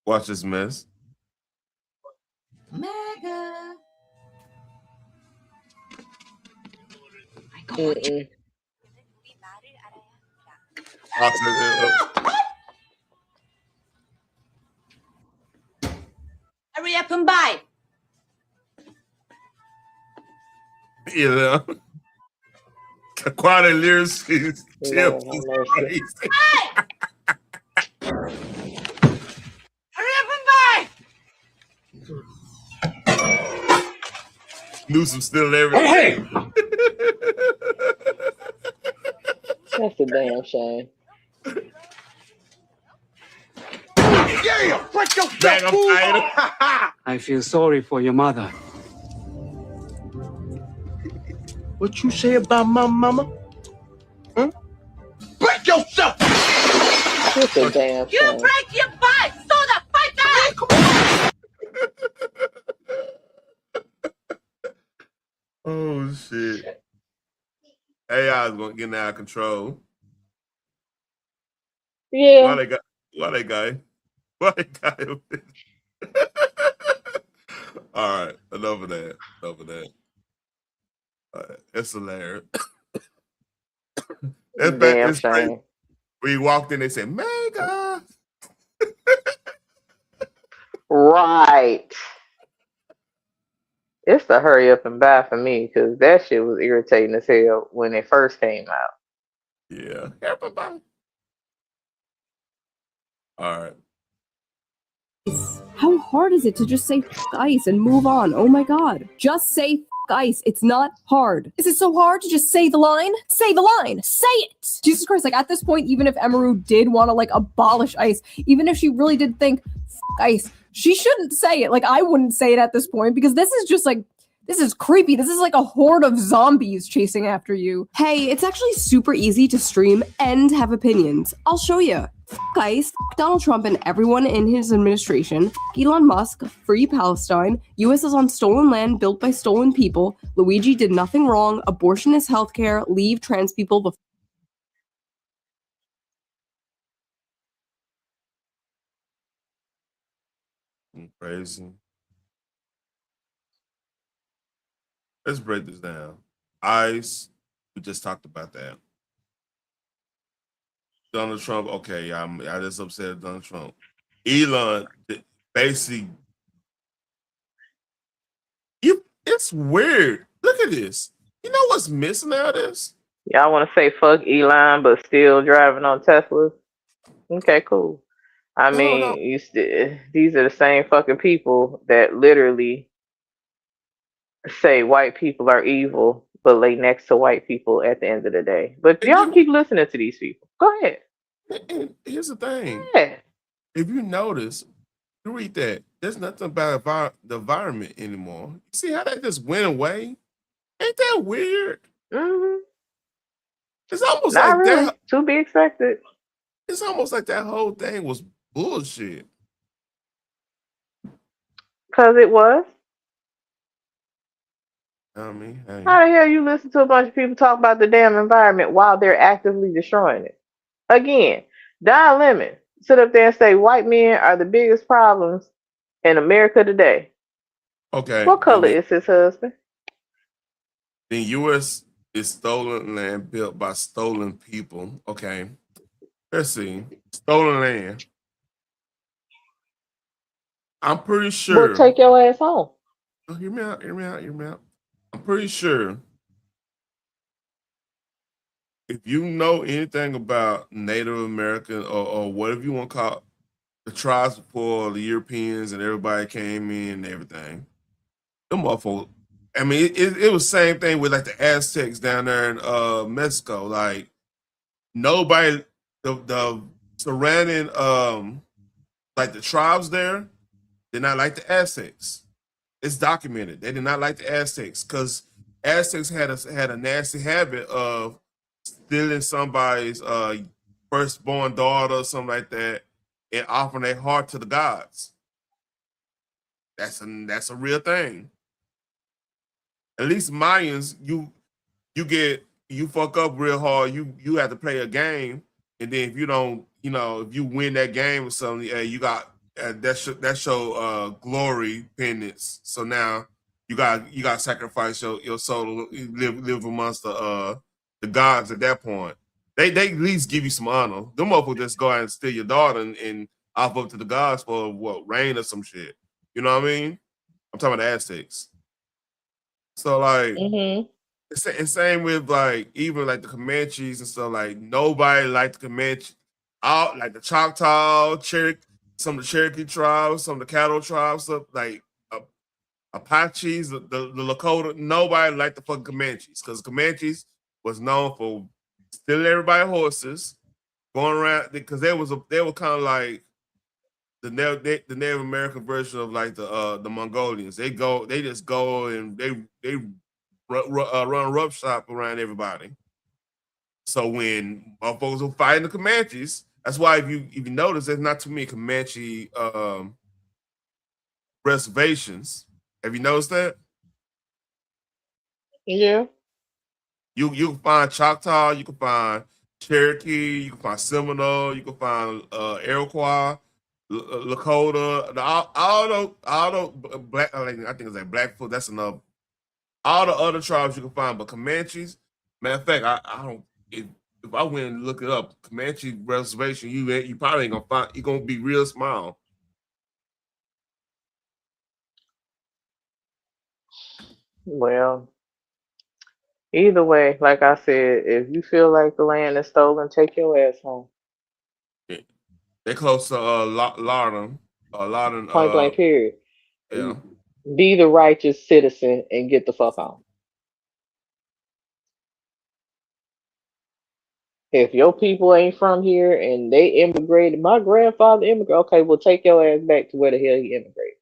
A: Watch this mess.
L: Mm-mm.
P: Hurry up and buy.
A: Yeah. Quality lyrics is
L: Lord have mercy.
A: crazy.
P: Hurry up and buy.
A: Newsom still everything.
L: That's a damn shame.
P: Yeah, break your
R: I feel sorry for your mother.
P: What you say about my mama? Huh? Break yourself!
L: That's a damn
P: You
L: shame.
P: break your butt! So the fight that!
A: Oh shit. AI is gonna get out of control.
L: Yeah.
A: Why they got why they got him? All right, enough of that. It's hilarious. In fact,
L: Damn
A: it's crazy.
L: shame.
A: We walked in, they said, Mega.
L: Right. It's the hurry up and buy for me because that shit was irritating as hell when it first came out.
A: Yeah. Everybody. All right.
N: How hard is it to just say F ice and move on? Oh my god. Just say F ice. It's not hard. Is it so hard to just say the line? Say the line. Say it. Jesus Christ, like at this point, even if Emaru did want to like abolish ice, even if she really did think F ice, she shouldn't say it. Like I wouldn't say it at this point because this is just like, this is creepy. This is like a horde of zombies chasing after you. Hey, it's actually super easy to stream and have opinions. I'll show you. Guys, Donald Trump and everyone in his administration, Elon Musk, free Palestine, US is on stolen land built by stolen people, Luigi did nothing wrong, abortion is healthcare, leave trans people the
A: Crazy. Let's break this down. ICE, we just talked about that. Donald Trump, okay, I just upset at Donald Trump. Elon, basically, it's weird. Look at this. You know what's missing out of this?
L: Y'all want to say fuck Elon, but still driving on Teslas? Okay, cool. I mean, these are the same fucking people that literally say white people are evil, but lay next to white people at the end of the day. But y'all keep listening to these people. Go ahead.
A: And here's the thing.
L: Yeah.
A: If you notice, you read that, there's nothing about the environment anymore. You see how that just went away? Ain't that weird?
L: Mm-hmm.
A: It's almost
L: Not
A: like
L: really.
A: that.
L: To be expected.
A: It's almost like that whole thing was bullshit.
L: Because it was.
A: I mean, hey.
L: How the hell you listen to a bunch of people talk about the damn environment while they're actively destroying it? Again, Don Lemon sit up there and say white men are the biggest problems in America today.
A: Okay.
L: What color is his husband?
A: The U.S. is stolen land built by stolen people. Okay. Let's see. Stolen land. I'm pretty sure.
L: Well, take your ass home.
A: Oh, hear me out. I'm pretty sure if you know anything about Native American or whatever you want to call it, the tribes before the Europeans and everybody came in and everything, them motherfuckers. I mean, it was the same thing with like the Aztecs down there in Mexico. Like nobody, the surrounding like the tribes there did not like the Aztecs. It's documented. They did not like the Aztecs because Aztecs had a nasty habit of stealing somebody's firstborn daughter or something like that and offering their heart to the gods. That's a real thing. At least Mayans, you fuck up real hard, you have to play a game, and then if you don't, if you win that game or something, you got that show glory penance. So now you got to sacrifice your soul to live amongst the gods at that point. They at least give you some honor. Them motherfuckers just go out and steal your daughter and offer up to the gods for what, rain or some shit. You know what I mean? I'm talking about the Aztecs. So like, it's same with like even like the Comanches and stuff. Like nobody liked the Comanche, out like the Choctaw, some of the Cherokee tribes, some of the cattle tribes, stuff like Apaches, the Lakota. Nobody liked the fucking Comanches because Comanches was known for stealing everybody's horses, going around because they were kind of like the Native American version of like the Mongolians. They just go and they run roughshod around everybody. So when motherfuckers were fighting the Comanches, that's why if you notice, there's not too many Comanche reservations. Have you noticed that?
L: Yeah.
A: You can find Choctaw, you can find Cherokee, you can find Seminole, you can find Iroquois, Lakota, all the black. I think it's like Blackfoot. That's enough. All the other tribes you can find, but Comanches. Matter of fact, I don't. If I went and look it up, Comanche reservation, you probably ain't gonna find. You're gonna be real small.
L: Well, either way, like I said, if you feel like the land is stolen, take your ass home.
A: They're close to Lardon. Lardon.
L: Point blank. Period.
A: Yeah.
L: Be the righteous citizen and get the fuck on. If your people ain't from here and they immigrated, my grandfather immigrated. Okay, well, take your ass back to where the hell he immigrated.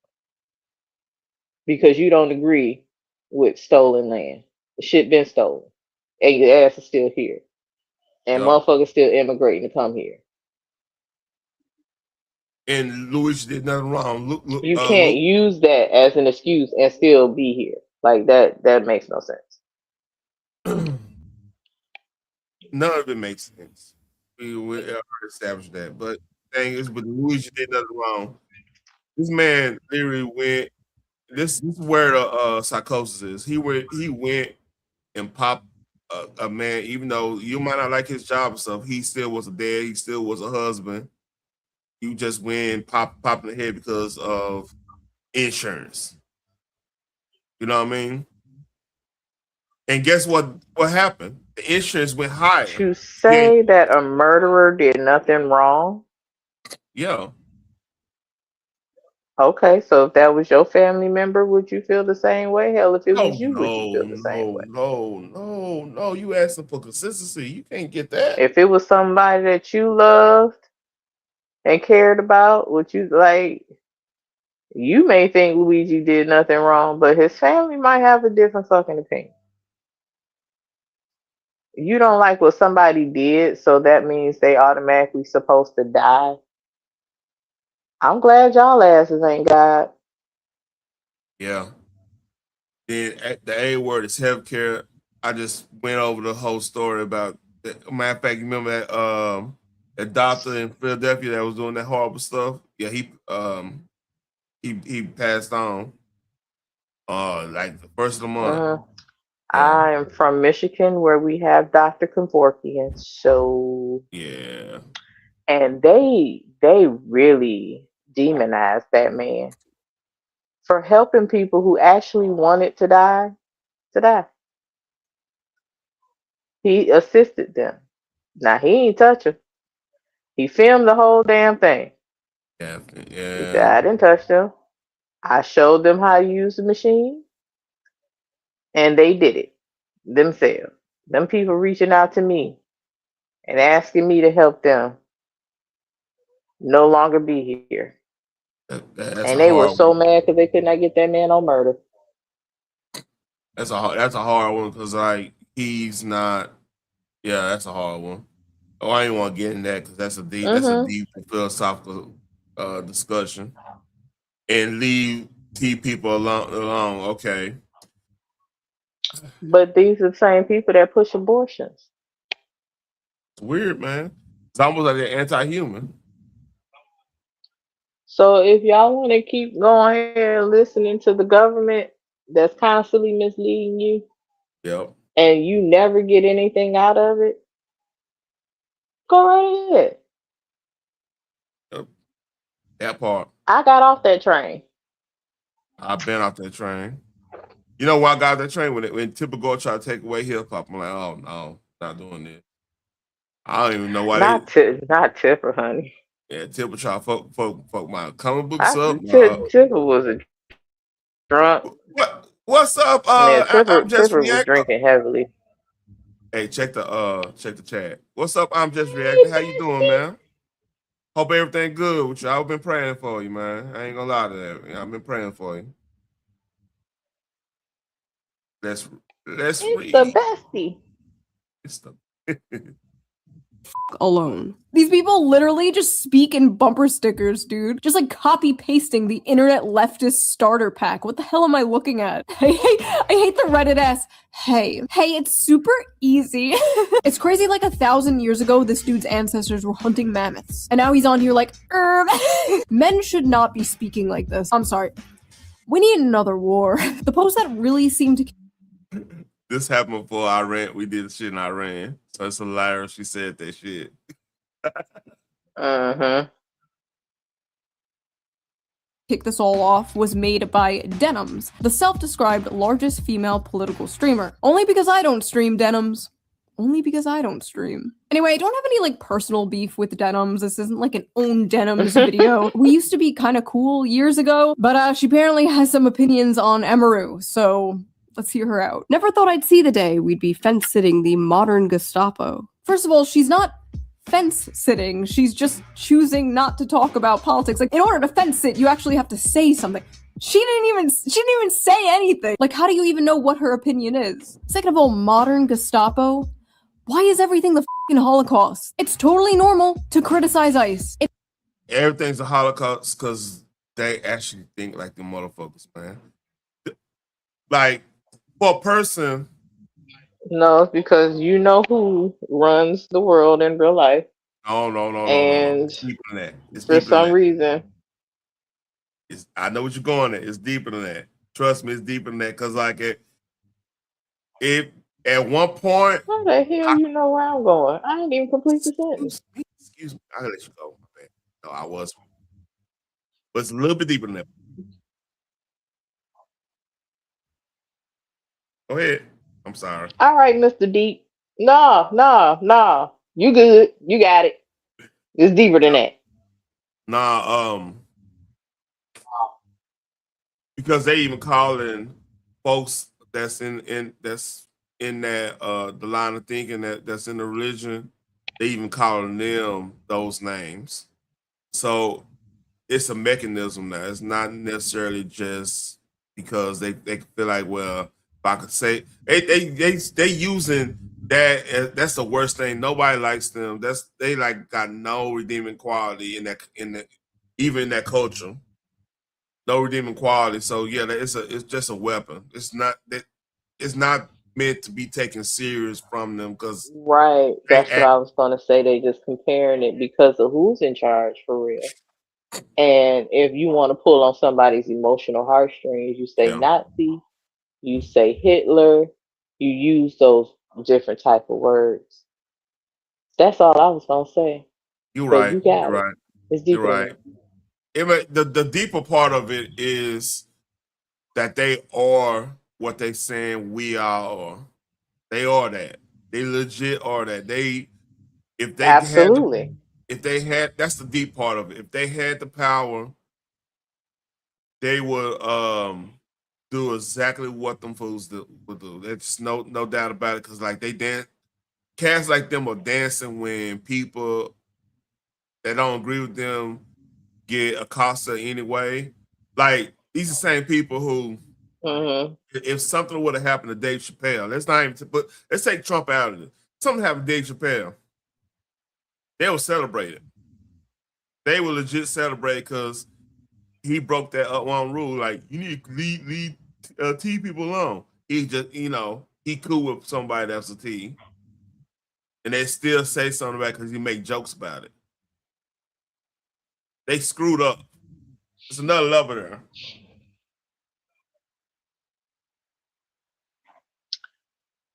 L: Because you don't agree with stolen land. The shit been stolen. And your ass is still here. And motherfuckers still immigrating to come here.
A: And Luis did nothing wrong.
L: You can't use that as an excuse and still be here. Like that makes no sense.
A: None of it makes sense. We already established that. But the thing is, with Luis did nothing wrong. This man literally went. This is where the psychosis is. He went and popped a man, even though you might not like his job and stuff. He still was a dad. He still was a husband. You just went popping the head because of insurance. You know what I mean? And guess what happened? The insurance went higher.
L: To say that a murderer did nothing wrong?
A: Yeah.
L: Okay, so if that was your family member, would you feel the same way? Hell, if it was you, would you feel the same way?
A: No. You asking for consistency. You can't get that.
L: If it was somebody that you loved and cared about, would you like? You may think Luigi did nothing wrong, but his family might have a different fucking opinion. You don't like what somebody did, so that means they automatically supposed to die. I'm glad y'all asses ain't God.
A: Yeah. Then the A word is healthcare. I just went over the whole story about. Matter of fact, you remember that doctor in Philadelphia that was doing that horrible stuff? Yeah, he passed on. Like the first of the month.
L: I am from Michigan, where we have Dr. Kevorkian. So
A: yeah,
L: and they really demonized that man for helping people who actually wanted to die. He assisted them. Now he ain't touch him. He filmed the whole damn thing.
A: Yeah.
L: He said, I didn't touch them. I showed them how to use the machine, and they did it themselves. Them people reaching out to me and asking me to help them no longer be here. And they were so mad because they could not get that man on murder.
A: That's a hard one because like he's not. Yeah, that's a hard one. Oh, I didn't want to get in that because that's a deep philosophical discussion. And leave people alone. Okay.
L: But these are the same people that push abortions.
A: It's weird, man. It's almost like they're anti-human.
L: So if y'all want to keep going here and listening to the government that's constantly misleading you, and you never get anything out of it, go right ahead.
A: Yep. That part.
L: I got off that train.
A: I've been off that train. You know why I got off that train? When typical tried to take away hip hop, I'm like, oh no, not doing this. I don't even know why
L: not Tipper, honey.
A: Yeah, Tipper try to fuck my comic books up.
L: Tipper was a drunk.
A: What's up?
L: Tipper
A: just
L: was drinking heavily.
A: Hey, check the chat. What's up? I'm just reacting. How you doing, man? Hope everything good with you. I've been praying for you, man. I ain't gonna lie to that. I've been praying for you. Let's read.
L: The bestie.
A: It's the
N: alone. These people literally just speak in bumper stickers, dude. Just like copy pasting the internet leftist starter pack. What the hell am I looking at? I hate the Reddit ass. Hey, it's super easy. It's crazy, like 1,000 years ago, this dude's ancestors were hunting mammoths. And now he's on here like, Men should not be speaking like this. I'm sorry. We need another war. The post that really seemed to...
A: This happened before Iran. We did shit in Iran. So it's hilarious she said that shit.
N: Kick this all off was made by Denims, the self-described largest female political streamer. Only because I don't stream, Denims. Only because I don't stream. Anyway, I don't have any like personal beef with Denims. This isn't like an own Denims video. We used to be kind of cool years ago, but she apparently has some opinions on Emaru, so let's hear her out. Never thought I'd see the day we'd be fence-sitting the modern Gestapo. First of all, she's not fence-sitting. She's just choosing not to talk about politics. Like, in order to fence-sit, you actually have to say something. She didn't even say anything. Like, how do you even know what her opinion is? Second of all, modern Gestapo? Why is everything the f***ing Holocaust? It's totally normal to criticize ICE.
A: Everything's a Holocaust because they actually think like the motherfuckers, man. Like, for a person...
L: No, it's because you know who runs the world in real life.
A: No.
L: And
A: It's deeper than that. It's
L: for
A: deeper than
L: some
A: that.
L: reason,
A: I know what you're going at. It's deeper than that. Trust me, it's deeper than that. Because, like, it at one point...
L: how the hell you know where I'm going? I ain't even complete the sentence.
A: Excuse me. I gotta let you go. My bad. No, I was. But it's a little bit deeper than that. Go ahead. I'm sorry.
L: All right, Mr. Deep. No. You good. You got it. It's deeper than that.
A: Because they even calling folks that's in that the line of thinking that's in the religion, they even calling them those names. So it's a mechanism now. It's not necessarily just because they feel like, well, if I could say they using that. That's the worst thing. Nobody likes them. They like got no redeeming quality in that even in that culture. No redeeming quality. So yeah, it's just a weapon. It's not meant to be taken serious from them because
L: right. That's what I was gonna say. They just comparing it because of who's in charge for real. And if you want to pull on somebody's emotional heartstrings, you say Nazi, you say Hitler, you use those different type of words. That's all I was gonna say.
A: You're
L: So
A: right.
L: you got
A: You're
L: it.
A: right.
L: It's deeper
A: You're
L: than
A: right. The deeper part of it is that they are what they saying we are. They are that. They legit are that. If they
L: absolutely.
A: That's the deep part of it. If they had the power, they would do exactly what them fools would do. There's no doubt about it. Because like they dance, cats like them are dancing when people that don't agree with them get accosted anyway. Like these are the same people who, if something would have happened to Dave Chappelle, let's take Trump out of it. Something happened to Dave Chappelle, they will celebrate it. They will legit celebrate because he broke that one rule. Like you need to leave T people alone. He just, he cool with somebody that's a T, and they still say something about it because he make jokes about it. They screwed up. There's another level there.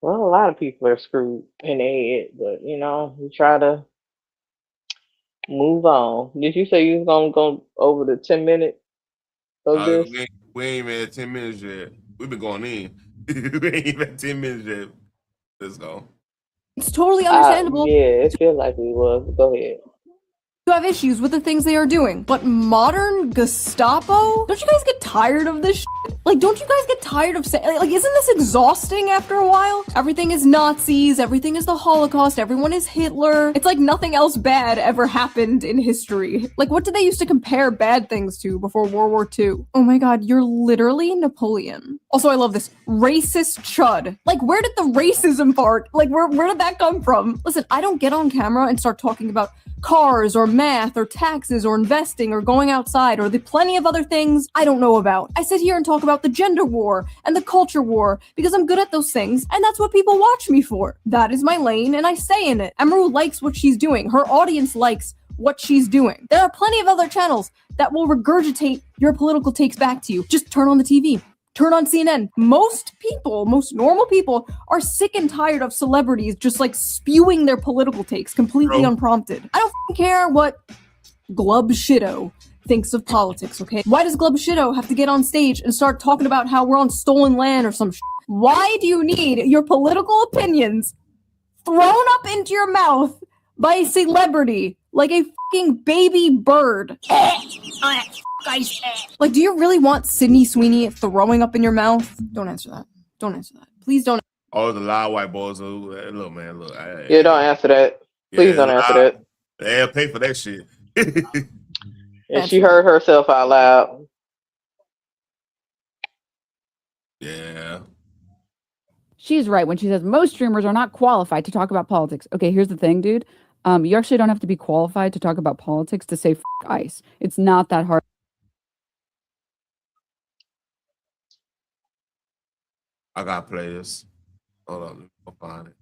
L: Well, a lot of people are screwed in their head, but we try to move on. Did you say you was gonna go over the 10 minutes of this?
A: We ain't even at 10 minutes yet. We've been going in. We ain't even at 10 minutes yet. Let's go.
N: It's totally understandable.
L: Yeah, it feels like we was. Go ahead.
N: You have issues with the things they are doing, but modern Gestapo? Don't you guys get tired of this shit? Like, don't you guys get tired of saying, like, isn't this exhausting after a while? Everything is Nazis, everything is the Holocaust, everyone is Hitler. It's like nothing else bad ever happened in history. Like, what did they used to compare bad things to before World War II? Oh my god, you're literally Napoleon. Also, I love this. Racist chud. Like, where did the racism part? Like, where did that come from? Listen, I don't get on camera and start talking about cars or math or taxes or investing or going outside or the plenty of other things I don't know about. I sit here and talk about the gender war and the culture war because I'm good at those things and that's what people watch me for. That is my lane and I stay in it. Amaru likes what she's doing. Her audience likes what she's doing. There are plenty of other channels that will regurgitate your political takes back to you. Just turn on the TV. Turn on CNN. Most people, most normal people, are sick and tired of celebrities just like spewing their political takes completely unprompted. I don't care what Glub Shitto thinks of politics, okay? Why does Glub Shitto have to get on stage and start talking about how we're on stolen land or some shit? Why do you need your political opinions thrown up into your mouth by a celebrity like a fucking baby bird? Like, do you really want Sydney Sweeney throwing up in your mouth? Don't answer that. Don't answer that. Please don't.
A: All the loud white boys. Look, man, look.
L: Yeah, don't answer that. Please don't answer that.
A: They'll pay for that shit.
L: And she heard herself out loud.
A: Yeah.
S: She's right when she says most streamers are not qualified to talk about politics. Okay, here's the thing, dude. You actually don't have to be qualified to talk about politics to say F ICE. It's not that hard.
A: I gotta play this. Hold on, I'll find it.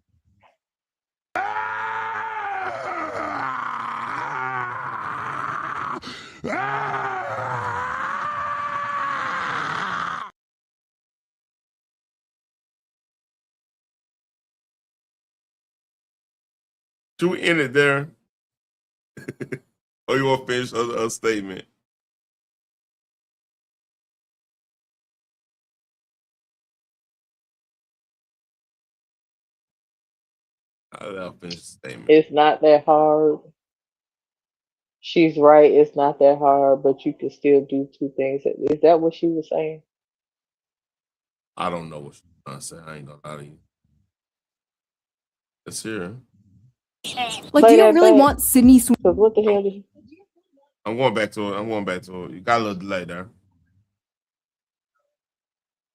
A: Should we end it there? Or you want to finish a statement? I'll finish the statement.
L: It's not that hard. She's right. It's not that hard, but you can still do two things. Is that what she was saying?
A: I don't know what she's trying to say. I ain't gonna lie to you. It's here.
N: Like, do you really want Sydney Sweeney?
L: What the hell did you...
A: I'm going back to it. You got a little delay there.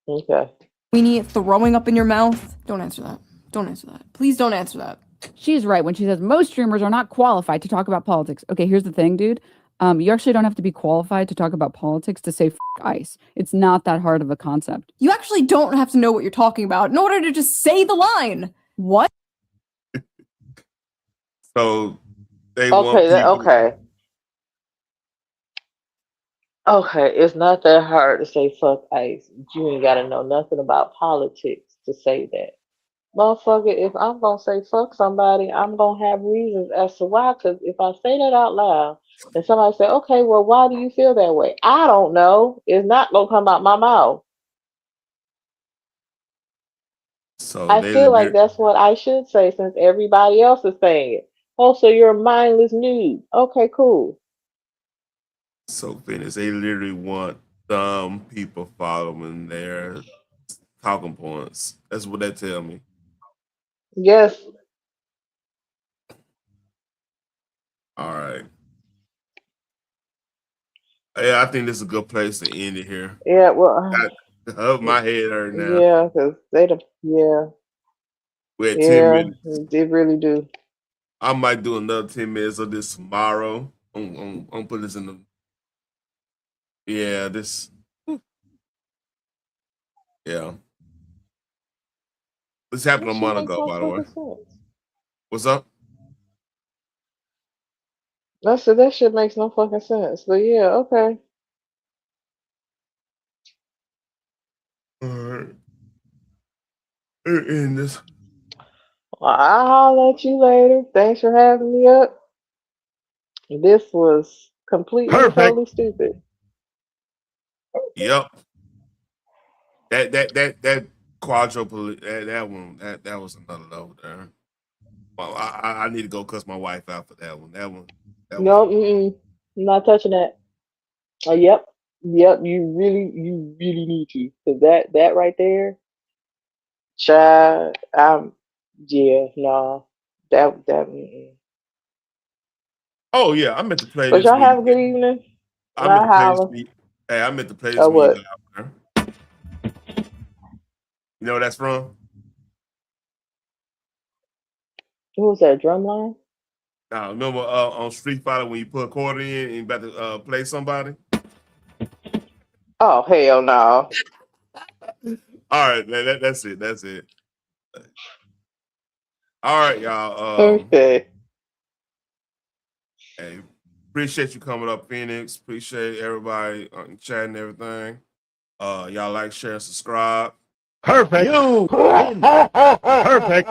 L: Okay.
N: Sweeney throwing up in your mouth? Don't answer that. Don't answer that. Please don't answer that.
S: She's right when she says most streamers are not qualified to talk about politics. Okay, here's the thing, dude. You actually don't have to be qualified to talk about politics to say F ICE. It's not that hard of a concept.
N: You actually don't have to know what you're talking about in order to just say the line. What?
A: So they
L: okay. It's not that hard to say fuck ICE. You ain't gotta know nothing about politics to say that. Motherfucker, if I'm gonna say fuck somebody, I'm gonna have reasons as to why. Because if I say that out loud, and somebody say, okay, well, why do you feel that way? I don't know. It's not gonna come out my mouth.
A: So
L: I feel like that's what I should say since everybody else is saying it. Oh, so you're a mindless nude. Okay, cool.
A: So Phoenix, they literally want dumb people following their talking points. That's what they tell me.
L: Yes.
A: All right. Yeah, I think this is a good place to end it here.
L: Yeah, well,
A: my head hurt now.
L: Yeah, because they don't. Yeah.
A: We had 10 minutes.
L: They really do.
A: I might do another 10 minutes of this tomorrow. I'm put this in the. Yeah, this. Yeah. This happened a month ago, by the way. What's up?
L: I said that shit makes no fucking sense. But yeah, okay.
A: All right. In this.
L: Well, I'll holler at you later. Thanks for having me up. This was completely totally stupid.
A: Yep. That quadruple that one that was another level there. Well, I need to go cuss my wife out for that one.
L: No, I'm not touching that. Yep. You really need to, because that right there, child. Yeah, no, that.
A: Oh yeah, I meant to play.
L: But
A: this
L: y'all
A: week.
L: have a good evening.
A: I meant to play this week. Hey, I meant to play this week.
L: What?
A: You know where that's from?
L: What was that, Drumline?
A: Remember on Street Fighter when you put a quarter in and you about to play somebody?
L: Oh, hell no.
A: All right, man, that's it. That's it. All right, y'all.
L: Okay.
A: Hey, appreciate you coming up, Phoenix. Appreciate everybody chatting and everything. Y'all like, share, and subscribe.
H: Perfect. You. Perfect.